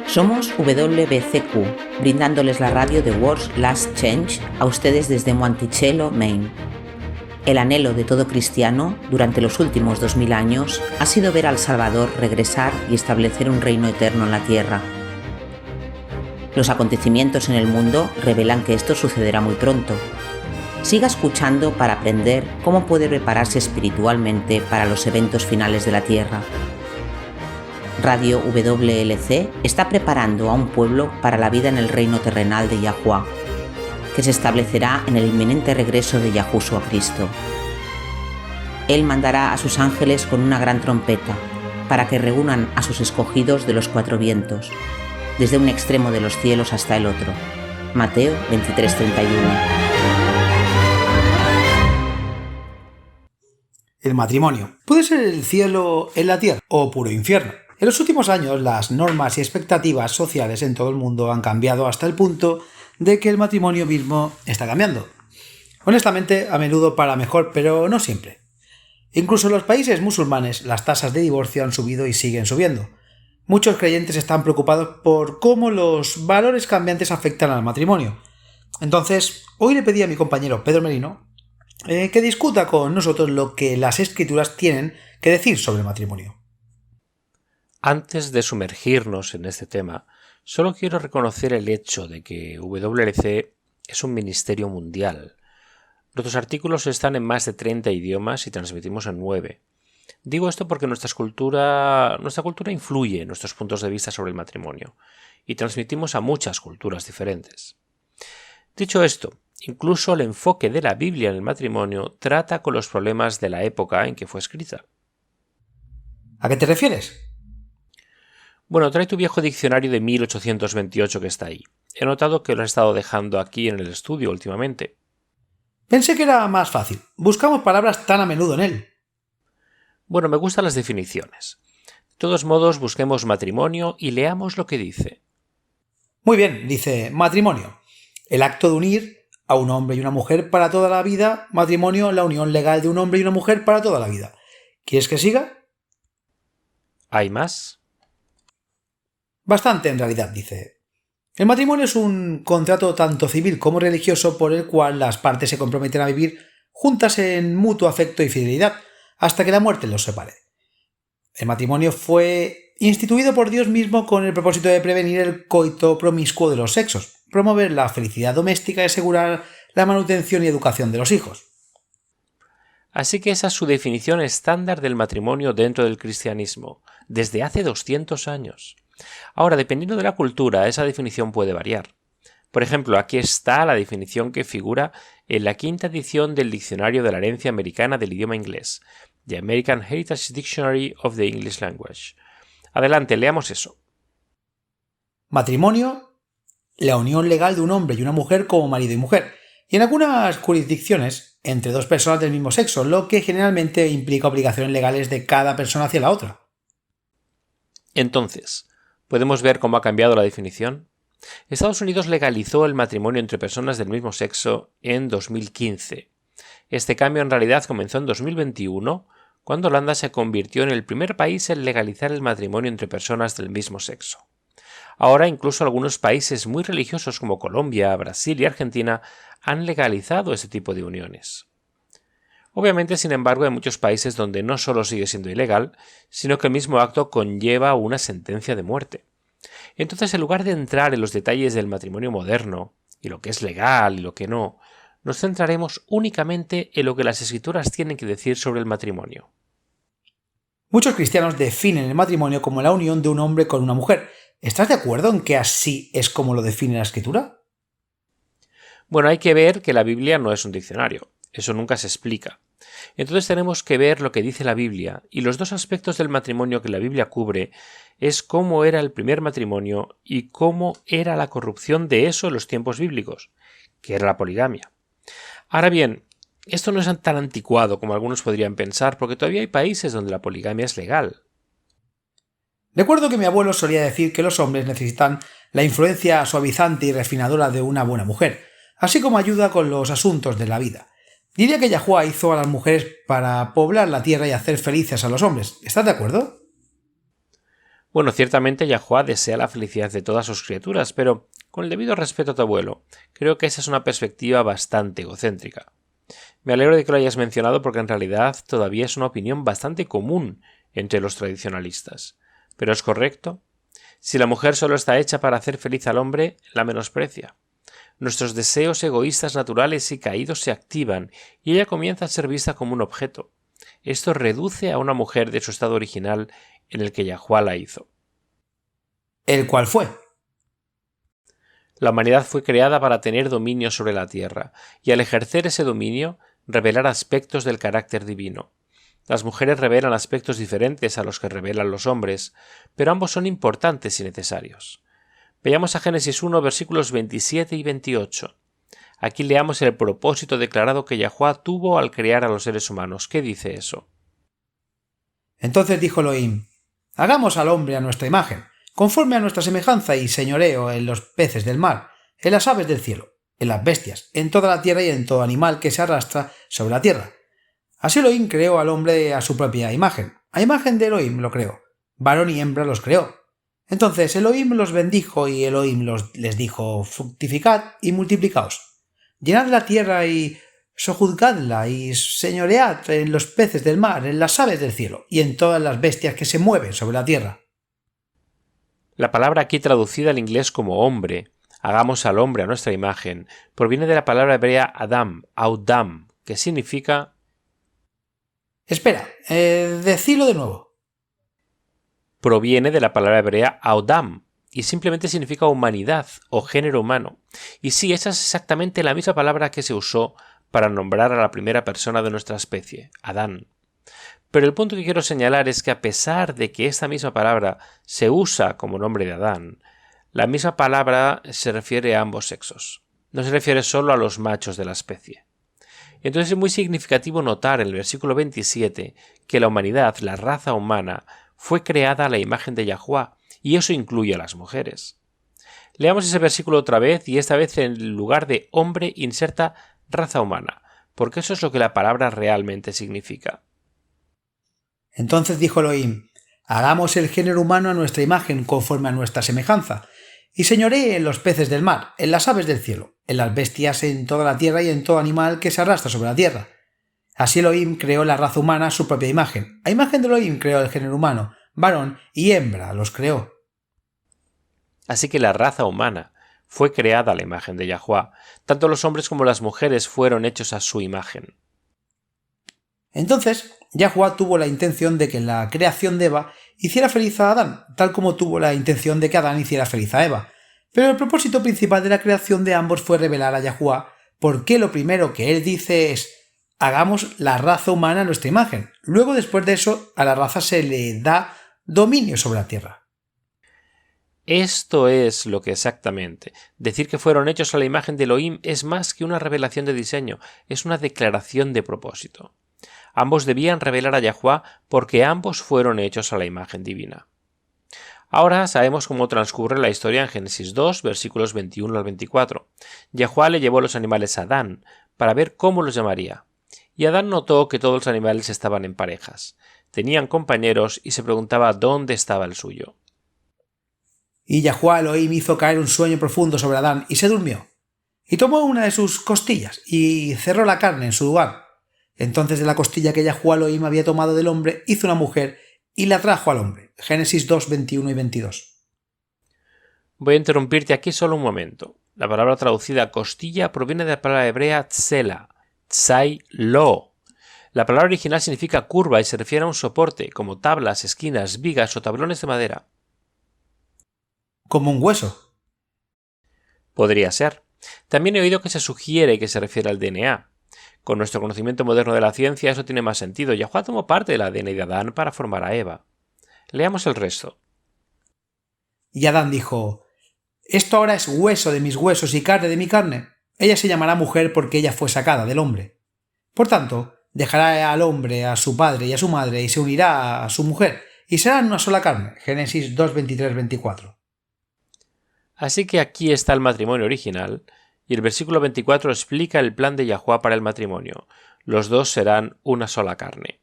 Somos WBCQ, brindándoles la radio de World's Last Change a ustedes desde Monticello, Maine. El anhelo de todo cristiano durante los últimos 2000 años ha sido ver al Salvador regresar y establecer un reino eterno en la tierra. Los acontecimientos en el mundo revelan que esto sucederá muy pronto. Siga escuchando para aprender cómo puede prepararse espiritualmente para los eventos finales de la tierra. Radio WLC está preparando a un pueblo para la vida en el reino terrenal de Yahuwah, que se establecerá en el inminente regreso de Yahushua Cristo. Él mandará a sus ángeles con una gran trompeta, para que reúnan a sus escogidos de los cuatro vientos, desde un extremo de los cielos hasta el otro. Mateo 23:31. El matrimonio. ¿Puede ser el cielo en la tierra o puro infierno? En los últimos años, las normas y expectativas sociales en todo el mundo han cambiado hasta el punto de que el matrimonio mismo está cambiando. Honestamente, a menudo para mejor, pero no siempre. Incluso en los países musulmanes, las tasas de divorcio han subido y siguen subiendo. Muchos creyentes están preocupados por cómo los valores cambiantes afectan al matrimonio. Entonces, hoy le pedí a mi compañero Pedro Merino que discuta con nosotros lo que las escrituras tienen que decir sobre el matrimonio. Antes de sumergirnos en este tema, solo quiero reconocer el hecho de que WLC es un ministerio mundial. Nuestros artículos están en más de 30 idiomas y transmitimos en 9. Digo esto porque nuestra cultura influye en nuestros puntos de vista sobre el matrimonio y transmitimos a muchas culturas diferentes. Dicho esto, incluso el enfoque de la Biblia en el matrimonio trata con los problemas de la época en que fue escrita. ¿A qué te refieres? Bueno, trae tu viejo diccionario de 1828 que está ahí. He notado que lo has estado dejando aquí en el estudio últimamente. Pensé que era más fácil. Buscamos palabras tan a menudo en él. Bueno, me gustan las definiciones. De todos modos, busquemos matrimonio y leamos lo que dice. Muy bien, dice matrimonio. El acto de unir a un hombre y una mujer para toda la vida. Matrimonio, la unión legal de un hombre y una mujer para toda la vida. ¿Quieres que siga? ¿Hay más? Bastante, en realidad, dice. El matrimonio es un contrato tanto civil como religioso por el cual las partes se comprometen a vivir juntas en mutuo afecto y fidelidad hasta que la muerte los separe. El matrimonio fue instituido por Dios mismo con el propósito de prevenir el coito promiscuo de los sexos, promover la felicidad doméstica y asegurar la manutención y educación de los hijos. Así que esa es su definición estándar del matrimonio dentro del cristianismo, desde hace 200 años. Ahora, dependiendo de la cultura, esa definición puede variar. Por ejemplo, aquí está la definición que figura en la quinta edición del Diccionario de la Herencia Americana del Idioma Inglés, The American Heritage Dictionary of the English Language. Adelante, leamos eso. Matrimonio, la unión legal de un hombre y una mujer como marido y mujer, y en algunas jurisdicciones, entre dos personas del mismo sexo, lo que generalmente implica obligaciones legales de cada persona hacia la otra. Entonces, ¿podemos ver cómo ha cambiado la definición? Estados Unidos legalizó el matrimonio entre personas del mismo sexo en 2015. Este cambio en realidad comenzó en 2021, cuando Holanda se convirtió en el primer país en legalizar el matrimonio entre personas del mismo sexo. Ahora incluso algunos países muy religiosos como Colombia, Brasil y Argentina han legalizado este tipo de uniones. Obviamente, sin embargo, hay muchos países donde no solo sigue siendo ilegal, sino que el mismo acto conlleva una sentencia de muerte. Entonces, en lugar de entrar en los detalles del matrimonio moderno, y lo que es legal y lo que no, nos centraremos únicamente en lo que las escrituras tienen que decir sobre el matrimonio. Muchos cristianos definen el matrimonio como la unión de un hombre con una mujer. ¿Estás de acuerdo en que así es como lo define la escritura? Bueno, hay que ver que la Biblia no es un diccionario. Eso nunca se explica. Entonces tenemos que ver lo que dice la Biblia, y los dos aspectos del matrimonio que la Biblia cubre es cómo era el primer matrimonio y cómo era la corrupción de eso en los tiempos bíblicos, que era la poligamia. Ahora bien, esto no es tan anticuado como algunos podrían pensar, porque todavía hay países donde la poligamia es legal. Recuerdo que mi abuelo solía decir que los hombres necesitan la influencia suavizante y refinadora de una buena mujer. así como ayuda con los asuntos de la vida. Diría que Yahuwah hizo a las mujeres para poblar la tierra y hacer felices a los hombres. ¿Estás de acuerdo? Bueno, ciertamente Yahuwah desea la felicidad de todas sus criaturas, pero con el debido respeto a tu abuelo, creo que esa es una perspectiva bastante egocéntrica. Me alegro de que lo hayas mencionado porque en realidad todavía es una opinión bastante común entre los tradicionalistas. ¿Pero es correcto? Si la mujer solo está hecha para hacer feliz al hombre, la menosprecia. Nuestros deseos egoístas naturales y caídos se activan y ella comienza a ser vista como un objeto. Esto reduce a una mujer de su estado original en el que Yahuwah la hizo. ¿El cual fue? La humanidad fue creada para tener dominio sobre la tierra, y al ejercer ese dominio, revelar aspectos del carácter divino. Las mujeres revelan aspectos diferentes a los que revelan los hombres, pero ambos son importantes y necesarios. Veamos a Génesis 1, versículos 27 y 28. Aquí leamos el propósito declarado que Yahuwah tuvo al crear a los seres humanos. ¿Qué dice eso? Entonces dijo Elohim: hagamos al hombre a nuestra imagen, conforme a nuestra semejanza, y señoreo en los peces del mar, en las aves del cielo, en las bestias, en toda la tierra y en todo animal que se arrastra sobre la tierra. Así Elohim creó al hombre a su propia imagen. A imagen de Elohim lo creó. Varón y hembra los creó. Entonces Elohim los bendijo y Elohim les dijo: fructificad y multiplicaos. Llenad la tierra y sojuzgadla y señoread en los peces del mar, en las aves del cielo y en todas las bestias que se mueven sobre la tierra. La palabra aquí traducida al inglés como hombre, hagamos al hombre a nuestra imagen, proviene de la palabra hebrea Adam, Audam, que significa... Espera, decilo de nuevo. Proviene de la palabra hebrea Audam, y simplemente significa humanidad o género humano. Y sí, esa es exactamente la misma palabra que se usó para nombrar a la primera persona de nuestra especie, Adán. Pero el punto que quiero señalar es que a pesar de que esta misma palabra se usa como nombre de Adán, la misma palabra se refiere a ambos sexos. No se refiere solo a los machos de la especie. Entonces es muy significativo notar en el versículo 27 que la humanidad, la raza humana, fue creada a la imagen de Yahuwah, y eso incluye a las mujeres. Leamos ese versículo otra vez, y esta vez en lugar de hombre inserta raza humana, porque eso es lo que la palabra realmente significa. Entonces dijo Elohim: hagamos el género humano a nuestra imagen, conforme a nuestra semejanza, y señoree en los peces del mar, en las aves del cielo, en las bestias, en toda la tierra y en todo animal que se arrastra sobre la tierra. Así Elohim creó la raza humana a su propia imagen. A imagen de Elohim creó el género humano, varón y hembra los creó. Así que la raza humana fue creada a la imagen de Yahuwah. Tanto los hombres como las mujeres fueron hechos a su imagen. Entonces, Yahuwah tuvo la intención de que la creación de Eva hiciera feliz a Adán, tal como tuvo la intención de que Adán hiciera feliz a Eva. Pero el propósito principal de la creación de ambos fue revelar a Yahuwah por qué lo primero que él dice es: hagamos la raza humana a nuestra imagen. Luego, después de eso, a la raza se le da dominio sobre la tierra. Esto es lo que exactamente. Decir que fueron hechos a la imagen de Elohim es más que una revelación de diseño, es una declaración de propósito. Ambos debían revelar a Yahuwah porque ambos fueron hechos a la imagen divina. Ahora sabemos cómo transcurre la historia en Génesis 2, versículos 21 al 24. Yahuwah le llevó los animales a Adán para ver cómo los llamaría. Y Adán notó que todos los animales estaban en parejas. Tenían compañeros y se preguntaba dónde estaba el suyo. Y Yahuwah Elohim hizo caer un sueño profundo sobre Adán y se durmió. Y tomó una de sus costillas y cerró la carne en su lugar. Entonces de la costilla que Yahuwah Elohim había tomado del hombre hizo una mujer y la trajo al hombre. Génesis 2, 21 y 22. Voy a interrumpirte aquí solo un momento. La palabra traducida costilla proviene de la palabra hebrea tsela, tsai lo. La palabra original significa curva y se refiere a un soporte, como tablas, esquinas, vigas o tablones de madera. Como un hueso. Podría ser. También he oído que se sugiere que se refiere al DNA. Con nuestro conocimiento moderno de la ciencia eso tiene más sentido. Yahuwah tomó parte del ADN de Adán para formar a Eva. Leamos el resto. Y Adán dijo: esto ahora es hueso de mis huesos y carne de mi carne. Ella se llamará mujer porque ella fue sacada del hombre. Por tanto, dejará al hombre a su padre y a su madre y se unirá a su mujer y serán una sola carne. Génesis 2, 23, 24. Así que aquí está el matrimonio original y el versículo 24 explica el plan de Yahuwah para el matrimonio. Los dos serán una sola carne.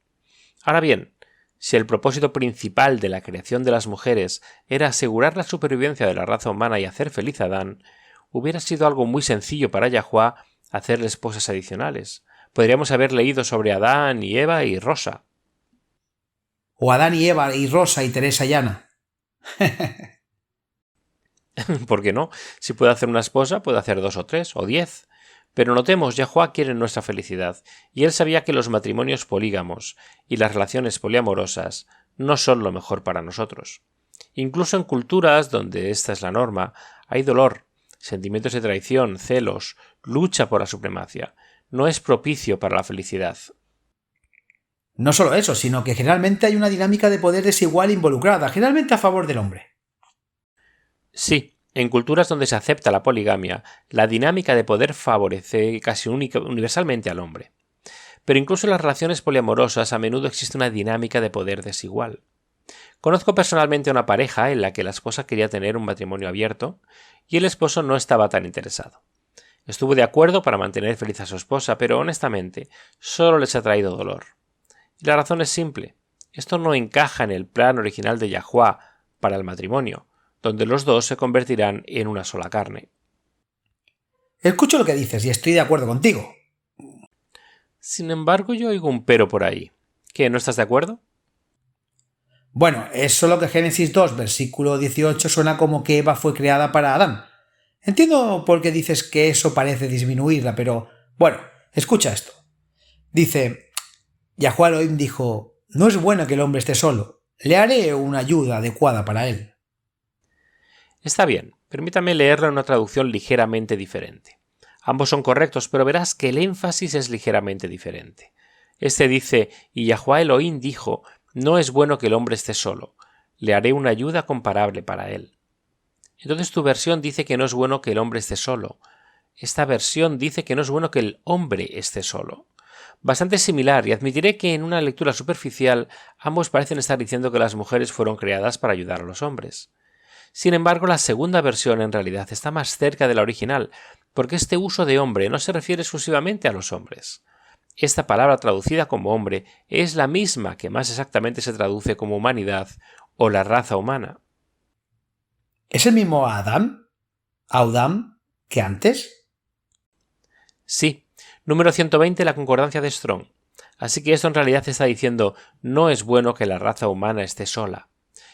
Ahora bien, si el propósito principal de la creación de las mujeres era asegurar la supervivencia de la raza humana y hacer feliz a Adán, hubiera sido algo muy sencillo para Yahuwah hacerle esposas adicionales. Podríamos haber leído sobre Adán y Eva y Rosa. O Adán y Eva y Rosa y Teresa y Ana. ¿Por qué no? Si puede hacer una esposa, puede hacer 2 o 3 o 10. Pero notemos, Yahuwah quiere nuestra felicidad, y él sabía que los matrimonios polígamos y las relaciones poliamorosas no son lo mejor para nosotros. Incluso en culturas donde esta es la norma, hay dolor, sentimientos de traición, celos, lucha por la supremacia. No es propicio para la felicidad. No solo eso, sino que generalmente hay una dinámica de poder desigual involucrada, generalmente a favor del hombre. Sí, en culturas donde se acepta la poligamia, la dinámica de poder favorece casi universalmente al hombre. Pero incluso en las relaciones poliamorosas a menudo existe una dinámica de poder desigual. Conozco personalmente a una pareja en la que la esposa quería tener un matrimonio abierto y el esposo no estaba tan interesado. Estuvo de acuerdo para mantener feliz a su esposa, pero honestamente solo les ha traído dolor. Y la razón es simple. Esto no encaja en el plan original de Yahuwah para el matrimonio, donde los dos se convertirán en una sola carne. Escucho lo que dices y estoy de acuerdo contigo. Sin embargo, yo oigo un pero por ahí. ¿Qué, no estás de acuerdo? Bueno, es solo que Génesis 2, versículo 18 suena como que Eva fue creada para Adán. Entiendo por qué dices que eso parece disminuirla, pero bueno, escucha esto. Dice, Yahuwah Elohim dijo, no es bueno que el hombre esté solo, le haré una ayuda adecuada para él. Está bien, permítame leerlo en una traducción ligeramente diferente. Ambos son correctos, pero verás que el énfasis es ligeramente diferente. Este dice, y Yahuwah Elohim dijo, no es bueno que el hombre esté solo, le haré una ayuda comparable para él. Entonces tu versión dice que no es bueno que el hombre esté solo. Esta versión dice que no es bueno que el hombre esté solo. Bastante similar, y admitiré que en una lectura superficial ambos parecen estar diciendo que las mujeres fueron creadas para ayudar a los hombres. Sin embargo, la segunda versión en realidad está más cerca de la original, porque este uso de hombre no se refiere exclusivamente a los hombres. Esta palabra traducida como hombre es la misma que más exactamente se traduce como humanidad o la raza humana. ¿Es el mismo Adán? ¿Audam? ¿Que antes? Sí, número 120 la concordancia de Strong. Así que esto en realidad está diciendo no es bueno que la raza humana esté sola.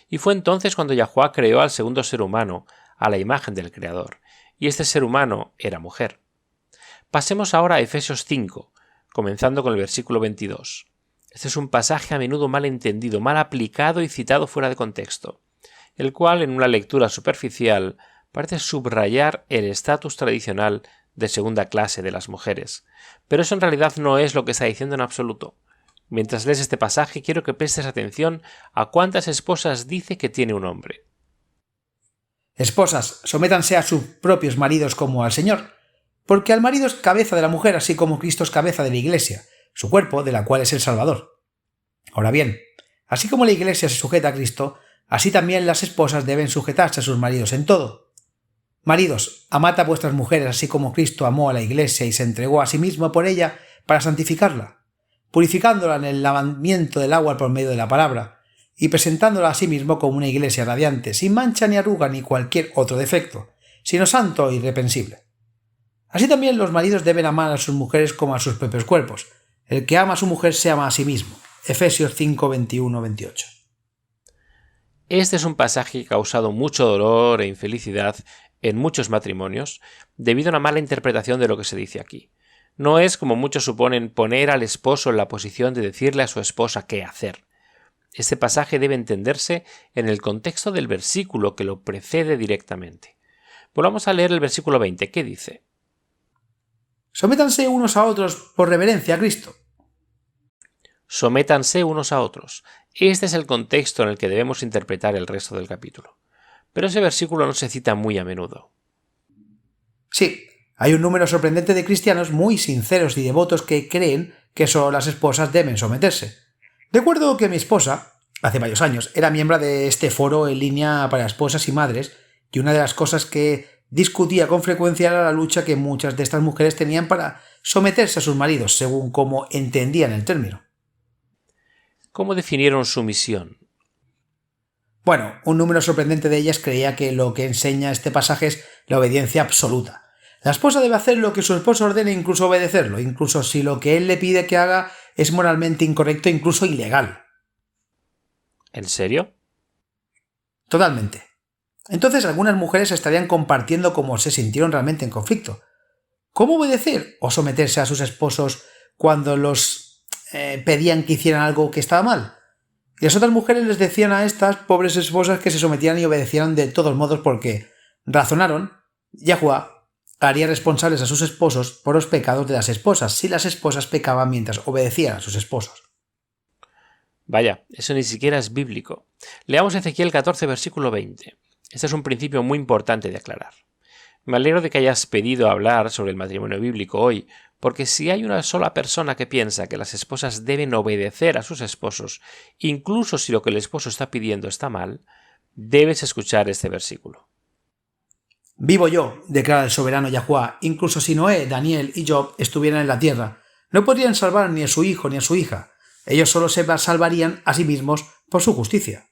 Y fue entonces cuando Yahuwah creó al segundo ser humano, a la imagen del Creador, y este ser humano era mujer. Pasemos ahora a Efesios 5, comenzando con el versículo 22. Este es un pasaje a menudo mal entendido, mal aplicado y citado fuera de contexto, el cual en una lectura superficial parece subrayar el estatus tradicional de segunda clase de las mujeres, pero eso en realidad no es lo que está diciendo en absoluto. Mientras lees este pasaje quiero que prestes atención a cuántas esposas dice que tiene un hombre. Esposas, sométanse a sus propios maridos como al Señor, porque al marido es cabeza de la mujer, así como Cristo es cabeza de la Iglesia, su cuerpo, de la cual es el Salvador. Ahora bien, así como la Iglesia se sujeta a Cristo, así también las esposas deben sujetarse a sus maridos en todo. Maridos, amad a vuestras mujeres así como Cristo amó a la Iglesia y se entregó a sí mismo por ella para santificarla, purificándola en el lavamiento del agua por medio de la palabra, y presentándola a sí mismo como una iglesia radiante, sin mancha ni arruga ni cualquier otro defecto, sino santo e irreprensible. Así también los maridos deben amar a sus mujeres como a sus propios cuerpos. El que ama a su mujer se ama a sí mismo. Efesios 5, 21, 28. Este es un pasaje que ha causado mucho dolor e infelicidad en muchos matrimonios debido a una mala interpretación de lo que se dice aquí. No es, como muchos suponen, poner al esposo en la posición de decirle a su esposa qué hacer. Este pasaje debe entenderse en el contexto del versículo que lo precede directamente. Volvamos a leer el versículo 20. ¿Qué dice? Sométanse unos a otros por reverencia a Cristo. Sométanse unos a otros. Este es el contexto en el que debemos interpretar el resto del capítulo. Pero ese versículo no se cita muy a menudo. Sí, hay un número sorprendente de cristianos muy sinceros y devotos que creen que solo las esposas deben someterse. Recuerdo que mi esposa, hace varios años, era miembro de este foro en línea para esposas y madres, y una de las cosas que discutía con frecuencia la lucha que muchas de estas mujeres tenían para someterse a sus maridos, según cómo entendían el término. ¿Cómo definieron su misión? Bueno, un número sorprendente de ellas creía que lo que enseña este pasaje es la obediencia absoluta. La esposa debe hacer lo que su esposo ordene, incluso obedecerlo, incluso si lo que él le pide que haga es moralmente incorrecto, incluso ilegal. ¿En serio? Totalmente. Entonces algunas mujeres estarían compartiendo cómo se sintieron realmente en conflicto. ¿Cómo obedecer o someterse a sus esposos cuando los pedían que hicieran algo que estaba mal? Y las otras mujeres les decían a estas pobres esposas que se sometieran y obedecieran de todos modos porque razonaron, Yahuwá haría responsables a sus esposos por los pecados de las esposas si las esposas pecaban mientras obedecían a sus esposos. Vaya, eso ni siquiera es bíblico. Leamos Ezequiel 14, versículo 20. Este es un principio muy importante de aclarar. Me alegro de que hayas pedido hablar sobre el matrimonio bíblico hoy, porque si hay una sola persona que piensa que las esposas deben obedecer a sus esposos, incluso si lo que el esposo está pidiendo está mal, debes escuchar este versículo. Vivo yo, declara el soberano Yahuwá, incluso si Noé, Daniel y Job estuvieran en la tierra, no podrían salvar ni a su hijo ni a su hija. Ellos solo se salvarían a sí mismos por su justicia.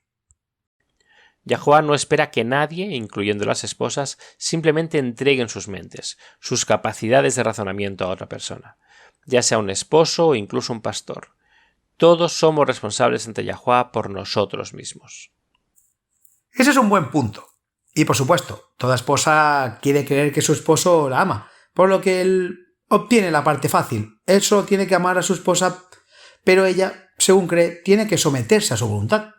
Yahuwá no espera que nadie, incluyendo las esposas, simplemente entreguen sus mentes, sus capacidades de razonamiento a otra persona, ya sea un esposo o incluso un pastor. Todos somos responsables ante Yahuwá por nosotros mismos. Ese es un buen punto. Y por supuesto, toda esposa quiere creer que su esposo la ama, por lo que él obtiene la parte fácil. Él solo tiene que amar a su esposa, pero ella, según cree, tiene que someterse a su voluntad.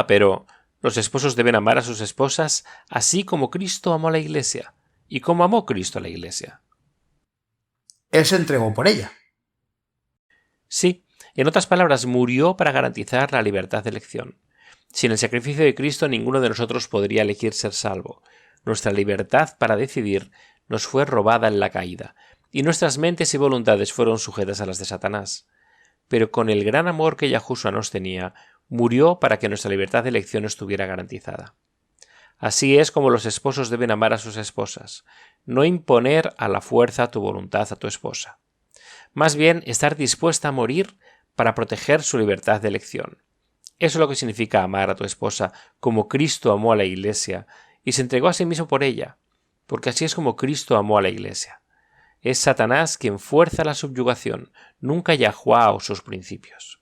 Pero los esposos deben amar a sus esposas así como Cristo amó a la Iglesia. ¿Y cómo amó Cristo a la Iglesia? Él se entregó por ella. Sí, en otras palabras, murió para garantizar la libertad de elección. Sin el sacrificio de Cristo, ninguno de nosotros podría elegir ser salvo. Nuestra libertad para decidir nos fue robada en la caída, y nuestras mentes y voluntades fueron sujetas a las de Satanás. Pero con el gran amor que Yahushua nos tenía, murió para que nuestra libertad de elección estuviera garantizada. Así es como los esposos deben amar a sus esposas, no imponer a la fuerza tu voluntad a tu esposa. Más bien, estar dispuesta a morir para proteger su libertad de elección. Eso es lo que significa amar a tu esposa como Cristo amó a la Iglesia y se entregó a sí mismo por ella, porque así es como Cristo amó a la Iglesia. Es Satanás quien fuerza la subyugación, nunca Yahuwá o sus principios.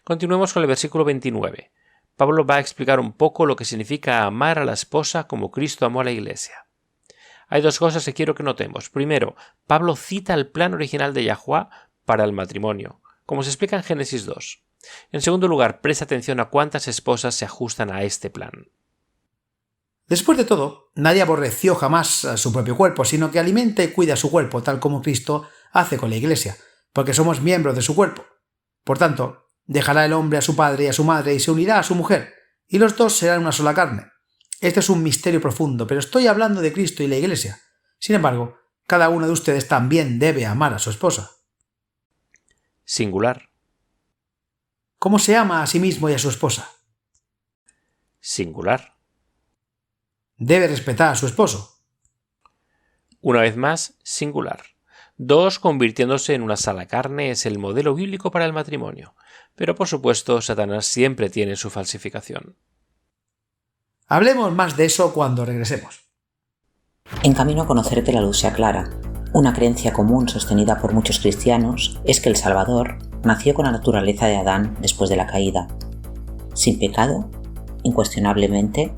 Continuemos con el versículo 29. Pablo va a explicar un poco lo que significa amar a la esposa como Cristo amó a la Iglesia. Hay dos cosas que quiero que notemos. Primero, Pablo cita el plan original de Yahuwá para el matrimonio, como se explica en Génesis 2. En segundo lugar, presta atención a cuántas esposas se ajustan a este plan. Después de todo, nadie aborreció jamás a su propio cuerpo, sino que alimenta y cuida su cuerpo, tal como Cristo hace con la Iglesia, porque somos miembros de su cuerpo. Por tanto, dejará el hombre a su padre y a su madre y se unirá a su mujer, y los dos serán una sola carne. Este es un misterio profundo, pero estoy hablando de Cristo y la Iglesia. Sin embargo, cada uno de ustedes también debe amar a su esposa. Singular. ¿Cómo se ama a sí mismo y a su esposa? Singular. Debe respetar a su esposo. Una vez más, singular. Dos convirtiéndose en una sola carne es el modelo bíblico para el matrimonio, pero por supuesto Satanás siempre tiene su falsificación. Hablemos más de eso cuando regresemos. En camino a conocer que la luz sea clara, una creencia común sostenida por muchos cristianos es que el Salvador nació con la naturaleza de Adán después de la caída, sin pecado, incuestionablemente,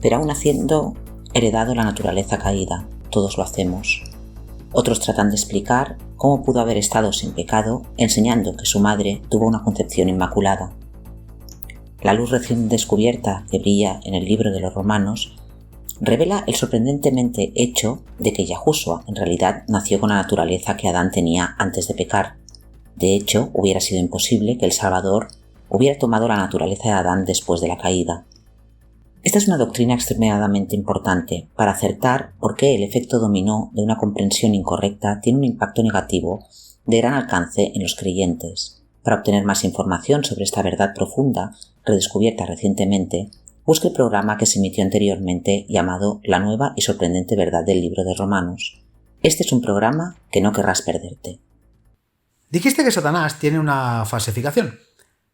pero aún haciendo heredado la naturaleza caída. Todos lo hacemos. Otros tratan de explicar cómo pudo haber estado sin pecado, enseñando que su madre tuvo una concepción inmaculada. La luz recién descubierta que brilla en el libro de los Romanos revela el sorprendentemente hecho de que Yahushua en realidad nació con la naturaleza que Adán tenía antes de pecar. De hecho, hubiera sido imposible que el Salvador hubiera tomado la naturaleza de Adán después de la caída. Esta es una doctrina extremadamente importante para acertar por qué el efecto dominó de una comprensión incorrecta tiene un impacto negativo de gran alcance en los creyentes. Para obtener más información sobre esta verdad profunda, redescubierta recientemente, busque el programa que se emitió anteriormente llamado La nueva y sorprendente verdad del libro de Romanos. Este es un programa que no querrás perderte. Dijiste que Satanás tiene una falsificación.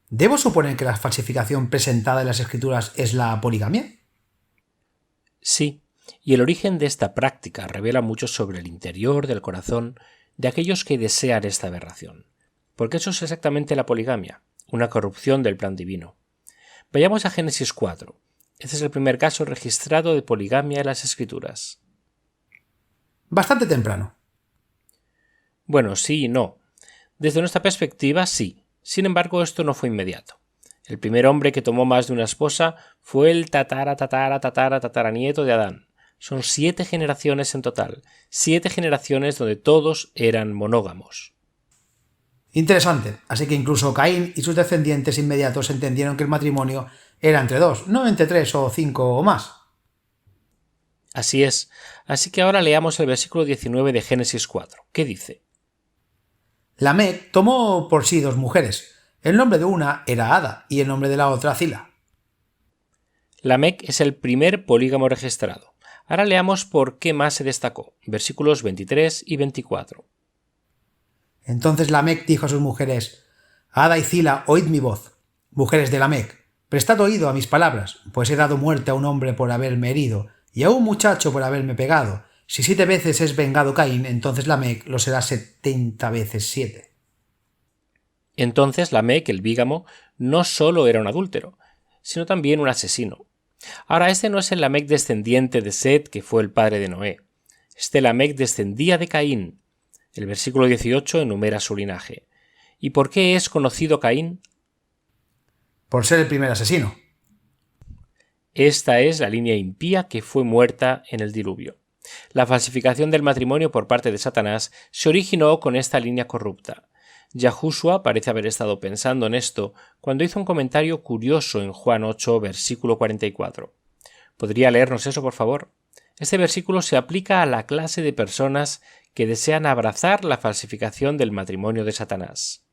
¿Debo suponer que la falsificación presentada en las Escrituras es la poligamia? Sí, y el origen de esta práctica revela mucho sobre el interior del corazón de aquellos que desean esta aberración. Porque eso es exactamente la poligamia, una corrupción del plan divino. Vayamos a Génesis 4. Este es el primer caso registrado de poligamia en las Escrituras. Bastante temprano. Bueno, sí y no. Desde nuestra perspectiva, sí. Sin embargo, esto no fue inmediato. El primer hombre que tomó más de una esposa fue el tataranieto de Adán. Son 7 generaciones en total. 7 generaciones donde todos eran monógamos. Interesante. Así que incluso Caín y sus descendientes inmediatos entendieron que el matrimonio era entre 2, no entre 3 o 5 o más. Así es. Así que ahora leamos el versículo 19 de Génesis 4. ¿Qué dice? Lamec tomó por sí 2 mujeres. El nombre de una era Ada y el nombre de la otra Zila. Lamec es el primer polígamo registrado. Ahora leamos por qué más se destacó. Versículos 23 y 24. Entonces Lamec dijo a sus mujeres: Ada y Zila, oíd mi voz. Mujeres de Lamec, prestad oído a mis palabras, pues he dado muerte a un hombre por haberme herido, y a un muchacho por haberme pegado. Si 7 veces es vengado Caín, entonces Lamec lo será 70 veces 7. Entonces Lamec, el bígamo, no solo era un adúltero, sino también un asesino. Ahora, este no es el Lamec descendiente de Set, que fue el padre de Noé. Este Lamec descendía de Caín. El versículo 18 enumera su linaje. ¿Y por qué es conocido Caín? Por ser el primer asesino. Esta es la línea impía que fue muerta en el diluvio. La falsificación del matrimonio por parte de Satanás se originó con esta línea corrupta. Yahushua parece haber estado pensando en esto cuando hizo un comentario curioso en Juan 8, versículo 44. ¿Podría leernos eso, por favor? Este versículo se aplica a la clase de personas que desean abrazar la falsificación del matrimonio de Satanás.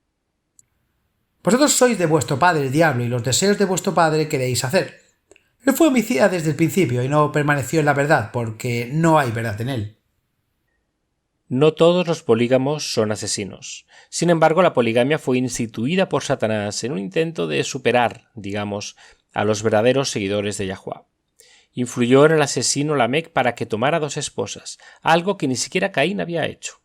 Vosotros sois de vuestro padre el diablo, y los deseos de vuestro padre queréis hacer. Él fue homicida desde el principio y no permaneció en la verdad, porque no hay verdad en él. No todos los polígamos son asesinos. Sin embargo, la poligamia fue instituida por Satanás en un intento de superar, digamos, a los verdaderos seguidores de Yahuwah. Influyó en el asesino Lamec para que tomara 2 esposas, algo que ni siquiera Caín había hecho.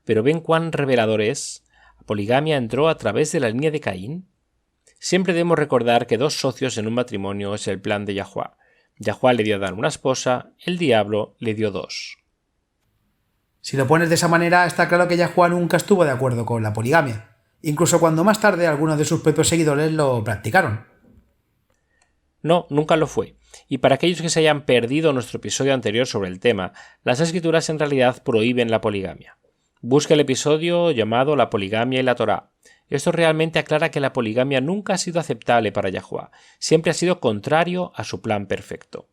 Pero ven cuán revelador es. ¿La poligamia entró a través de la línea de Caín? Siempre debemos recordar que 2 socios en un matrimonio es el plan de Yahuwah. Yahuwah le dio a Adán una esposa, el diablo le dio 2. Si lo pones de esa manera, está claro que Yahuwah nunca estuvo de acuerdo con la poligamia, incluso cuando más tarde algunos de sus propios seguidores lo practicaron. No, nunca lo fue. Y para aquellos que se hayan perdido nuestro episodio anterior sobre el tema, las Escrituras en realidad prohíben la poligamia. Busca el episodio llamado La poligamia y la Torá. Esto realmente aclara que la poligamia nunca ha sido aceptable para Yahuwah, siempre ha sido contrario a su plan perfecto.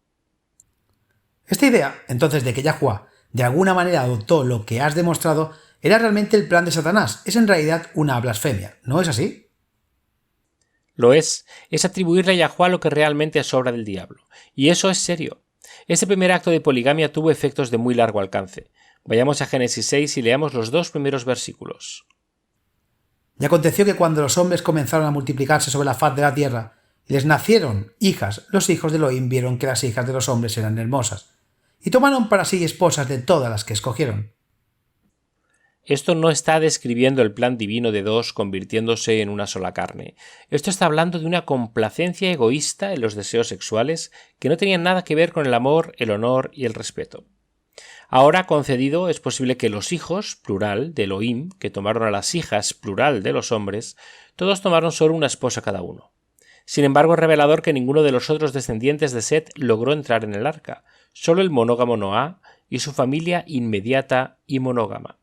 Esta idea, entonces, de que Yahuwah de alguna manera adoptó lo que has demostrado, era realmente el plan de Satanás. Es en realidad una blasfemia, ¿no es así? Lo es atribuirle a Yahuwah lo que realmente es obra del diablo. Y eso es serio. Este primer acto de poligamia tuvo efectos de muy largo alcance. Vayamos a Génesis 6 y leamos los 2 primeros versículos. Y aconteció que cuando los hombres comenzaron a multiplicarse sobre la faz de la tierra, y les nacieron hijas, los hijos de Elohim vieron que las hijas de los hombres eran hermosas, y tomaron para sí esposas de todas las que escogieron. Esto no está describiendo el plan divino de 2 convirtiéndose en una sola carne. Esto está hablando de una complacencia egoísta en los deseos sexuales que no tenían nada que ver con el amor, el honor y el respeto. Ahora, concedido, es posible que los hijos, plural, de Elohim, que tomaron a las hijas, plural, de los hombres, todos tomaron solo una esposa cada uno. Sin embargo, es revelador que ninguno de los otros descendientes de Set logró entrar en el arca, solo el monógamo Noá y su familia inmediata y monógama.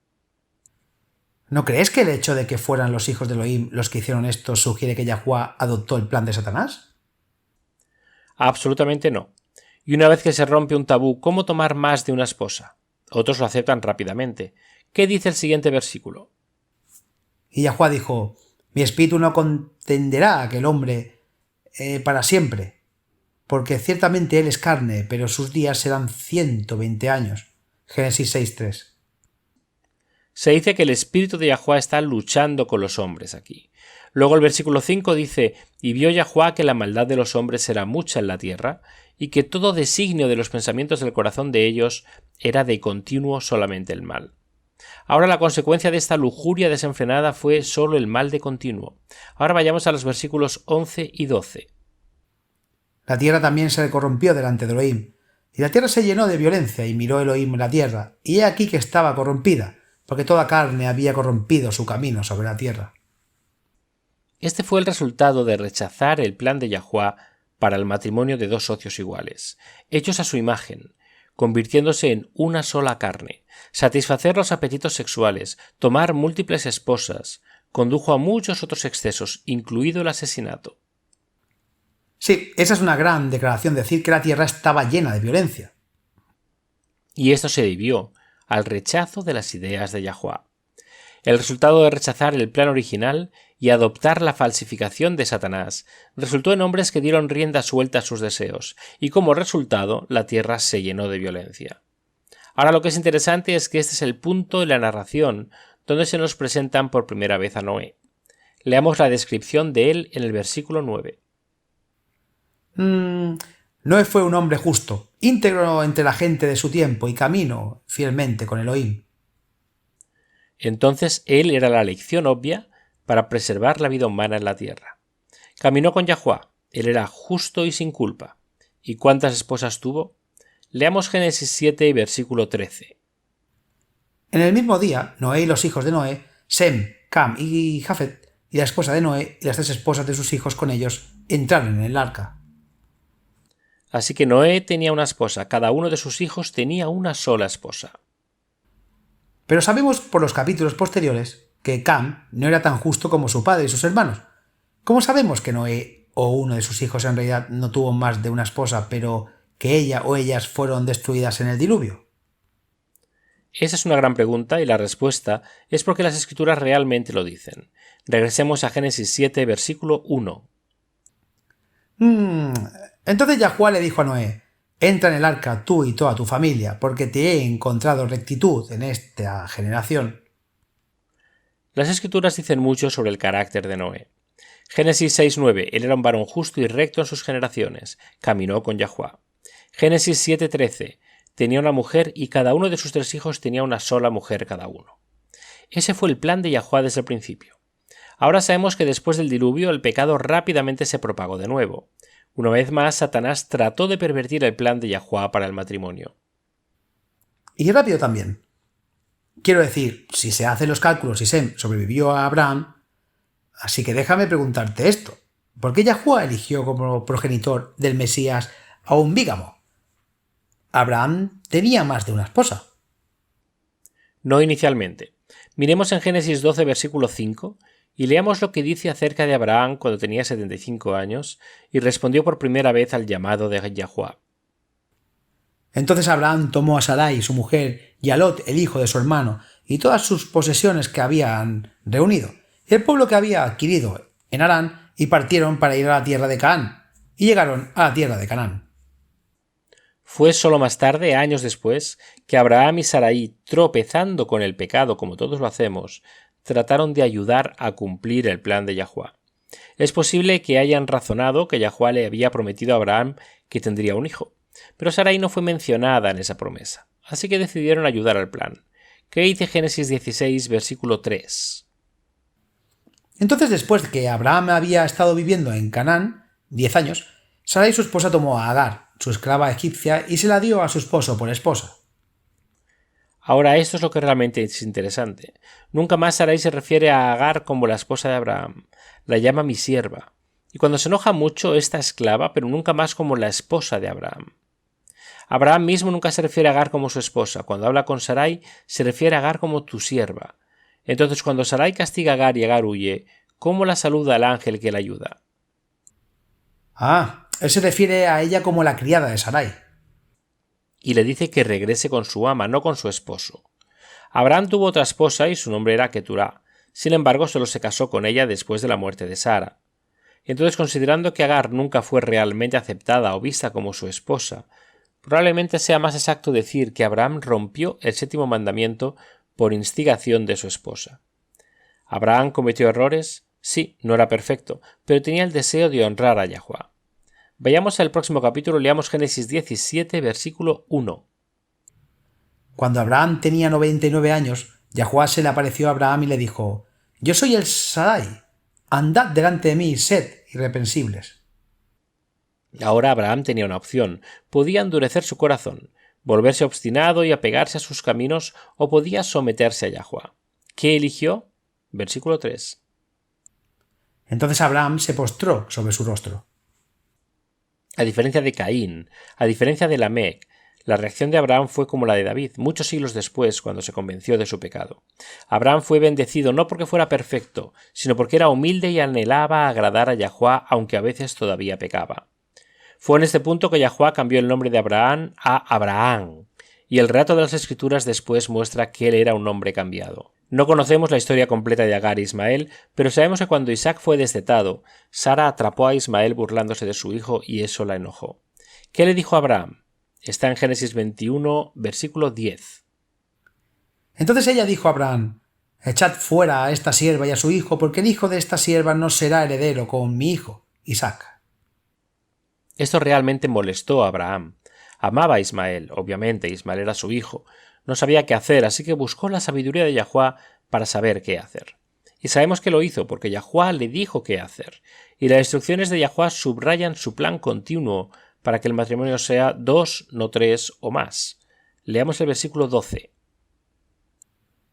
¿No crees que el hecho de que fueran los hijos de Elohim los que hicieron esto sugiere que Yahuwah adoptó el plan de Satanás? Absolutamente no. Y una vez que se rompe un tabú, ¿cómo tomar más de una esposa? Otros lo aceptan rápidamente. ¿Qué dice el siguiente versículo? Y Yahuwah dijo: mi espíritu no contenderá a aquel hombre para siempre. porque ciertamente él es carne, pero sus días serán 120 años. Génesis 6:3. Se dice que el espíritu de Yahuwá está luchando con los hombres aquí. Luego el versículo 5 dice: «Y vio Yahuwá que la maldad de los hombres era mucha en la tierra, y que todo designio de los pensamientos del corazón de ellos era de continuo solamente el mal». Ahora la consecuencia de esta lujuria desenfrenada fue solo el mal de continuo. Ahora vayamos a los versículos 11 y 12. La tierra también se corrompió delante de Elohim, y la tierra se llenó de violencia, y miró Elohim la tierra, y he aquí que estaba corrompida, porque toda carne había corrompido su camino sobre la tierra. Este fue el resultado de rechazar el plan de Yahuwá para el matrimonio de dos socios iguales, hechos a su imagen, convirtiéndose en una sola carne, satisfacer los apetitos sexuales, tomar múltiples esposas, condujo a muchos otros excesos, incluido el asesinato. Sí, esa es una gran declaración, decir que la tierra estaba llena de violencia. Y esto se debió al rechazo de las ideas de Yahuwá. El resultado de rechazar el plan original y adoptar la falsificación de Satanás resultó en hombres que dieron rienda suelta a sus deseos, y como resultado la tierra se llenó de violencia. Ahora lo que es interesante es que este es el punto de la narración donde se nos presentan por primera vez a Noé. Leamos la descripción de él en el versículo 9. Noé fue un hombre justo, íntegro entre la gente de su tiempo y caminó fielmente con Elohim. Entonces él era la lección obvia para preservar la vida humana en la tierra. Caminó con Yahuwá, él era justo y sin culpa. ¿Y cuántas esposas tuvo? Leamos Génesis 7, versículo 13. En el mismo día, Noé y los hijos de Noé, Sem, Cam y Jafet, y la esposa de Noé y las 3 esposas de sus hijos con ellos, entraron en el arca. Así que Noé tenía una esposa, cada uno de sus hijos tenía una sola esposa. Pero sabemos por los capítulos posteriores que Cam no era tan justo como su padre y sus hermanos. ¿Cómo sabemos que Noé o uno de sus hijos en realidad no tuvo más de una esposa, pero que ella o ellas fueron destruidas en el diluvio? Esa es una gran pregunta y la respuesta es porque las escrituras realmente lo dicen. Regresemos a Génesis 7, versículo 1. Entonces Yahuwá le dijo a Noé: entra en el arca tú y toda tu familia, porque te he encontrado rectitud en esta generación. Las escrituras dicen mucho sobre el carácter de Noé. Génesis 6:9, él era un varón justo y recto en sus generaciones, caminó con Yahuwá. Génesis 7:13, tenía una mujer y cada uno de sus 3 hijos tenía una sola mujer cada uno. Ese fue el plan de Yahuwá desde el principio. Ahora sabemos que después del diluvio el pecado rápidamente se propagó de nuevo. Una vez más, Satanás trató de pervertir el plan de Yahuwá para el matrimonio. Y rápido también. Quiero decir, si se hacen los cálculos y Sem sobrevivió a Abraham, así que déjame preguntarte esto. ¿Por qué Yahuwá eligió como progenitor del Mesías a un bígamo? Abraham tenía más de una esposa. No inicialmente. Miremos en Génesis 12, versículo 5, y leamos lo que dice acerca de Abraham cuando tenía 75 años y respondió por primera vez al llamado de Yahuwá. Entonces Abraham tomó a Sarai, su mujer, y a Lot, el hijo de su hermano, y todas sus posesiones que habían reunido, y el pueblo que había adquirido en Harán, y partieron para ir a la tierra de Canaán, y llegaron a la tierra de Canaán. Fue solo más tarde, años después, que Abraham y Sarai, tropezando con el pecado como todos lo hacemos, trataron de ayudar a cumplir el plan de Yahuwá. Es posible que hayan razonado que Yahuwá le había prometido a Abraham que tendría un hijo, pero Sarai no fue mencionada en esa promesa, así que decidieron ayudar al plan. ¿Qué dice Génesis 16, versículo 3? Entonces, después de que Abraham había estado viviendo en Canaán 10 años, Sarai su esposa tomó a Agar, su esclava egipcia, y se la dio a su esposo por esposa. Ahora esto es lo que realmente es interesante. Nunca más Sarai se refiere a Agar como la esposa de Abraham. La llama mi sierva. Y cuando se enoja mucho esta esclava, pero nunca más como la esposa de Abraham. Abraham mismo nunca se refiere a Agar como su esposa. Cuando habla con Sarai, se refiere a Agar como tu sierva. Entonces cuando Sarai castiga a Agar y Agar huye, ¿cómo la saluda el ángel que la ayuda? Él se refiere a ella como la criada de Sarai. Y le dice que regrese con su ama, no con su esposo. Abraham tuvo otra esposa y su nombre era Keturá. Sin embargo, solo se casó con ella después de la muerte de Sara. Entonces, considerando que Agar nunca fue realmente aceptada o vista como su esposa, probablemente sea más exacto decir que Abraham rompió el 7º mandamiento por instigación de su esposa. ¿Abraham cometió errores? Sí, no era perfecto, pero tenía el deseo de honrar a Yahuwá. Vayamos al próximo capítulo, leamos Génesis 17, versículo 1. Cuando Abraham tenía 99 años, Yahuwá se le apareció a Abraham y le dijo: Yo soy el Shaddai, andad delante de mí y sed irreprensibles. Ahora Abraham tenía una opción: podía endurecer su corazón, volverse obstinado y apegarse a sus caminos, o podía someterse a Yahuwá. ¿Qué eligió? Versículo 3. Entonces Abraham se postró sobre su rostro. A diferencia de Caín, a diferencia de Lamec, la reacción de Abraham fue como la de David, muchos siglos después, cuando se convenció de su pecado. Abraham fue bendecido no porque fuera perfecto, sino porque era humilde y anhelaba agradar a Yahuwá, aunque a veces todavía pecaba. Fue en este punto que Yahuwá cambió el nombre de Abraham a Abraham, y el relato de las Escrituras después muestra que él era un hombre cambiado. No conocemos la historia completa de Agar e Ismael, pero sabemos que cuando Isaac fue destetado, Sara atrapó a Ismael burlándose de su hijo y eso la enojó. ¿Qué le dijo a Abraham? Está en Génesis 21, versículo 10. Entonces ella dijo a Abraham: Echad fuera a esta sierva y a su hijo, porque el hijo de esta sierva no será heredero con mi hijo, Isaac. Esto realmente molestó a Abraham. Amaba a Ismael, obviamente Ismael era su hijo. No sabía qué hacer, así que buscó la sabiduría de Yahuwá para saber qué hacer. Y sabemos que lo hizo porque Yahuwá le dijo qué hacer. Y las instrucciones de Yahuwá subrayan su plan continuo para que el matrimonio sea 2, no 3 o más. Leamos el versículo 12.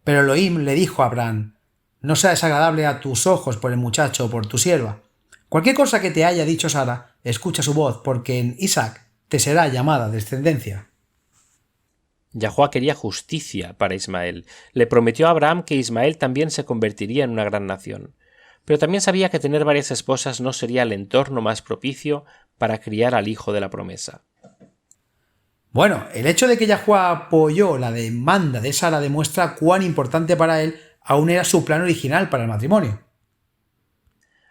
Pero Elohim le dijo a Abraham: No sea desagradable a tus ojos por el muchacho o por tu sierva. Cualquier cosa que te haya dicho Sara, escucha su voz, porque en Isaac te será llamada descendencia. Yahuwá quería justicia para Ismael. Le prometió a Abraham que Ismael también se convertiría en una gran nación. Pero también sabía que tener varias esposas no sería el entorno más propicio para criar al hijo de la promesa. Bueno, el hecho de que Yahuwá apoyó la demanda de Sara demuestra cuán importante para él aún era su plan original para el matrimonio.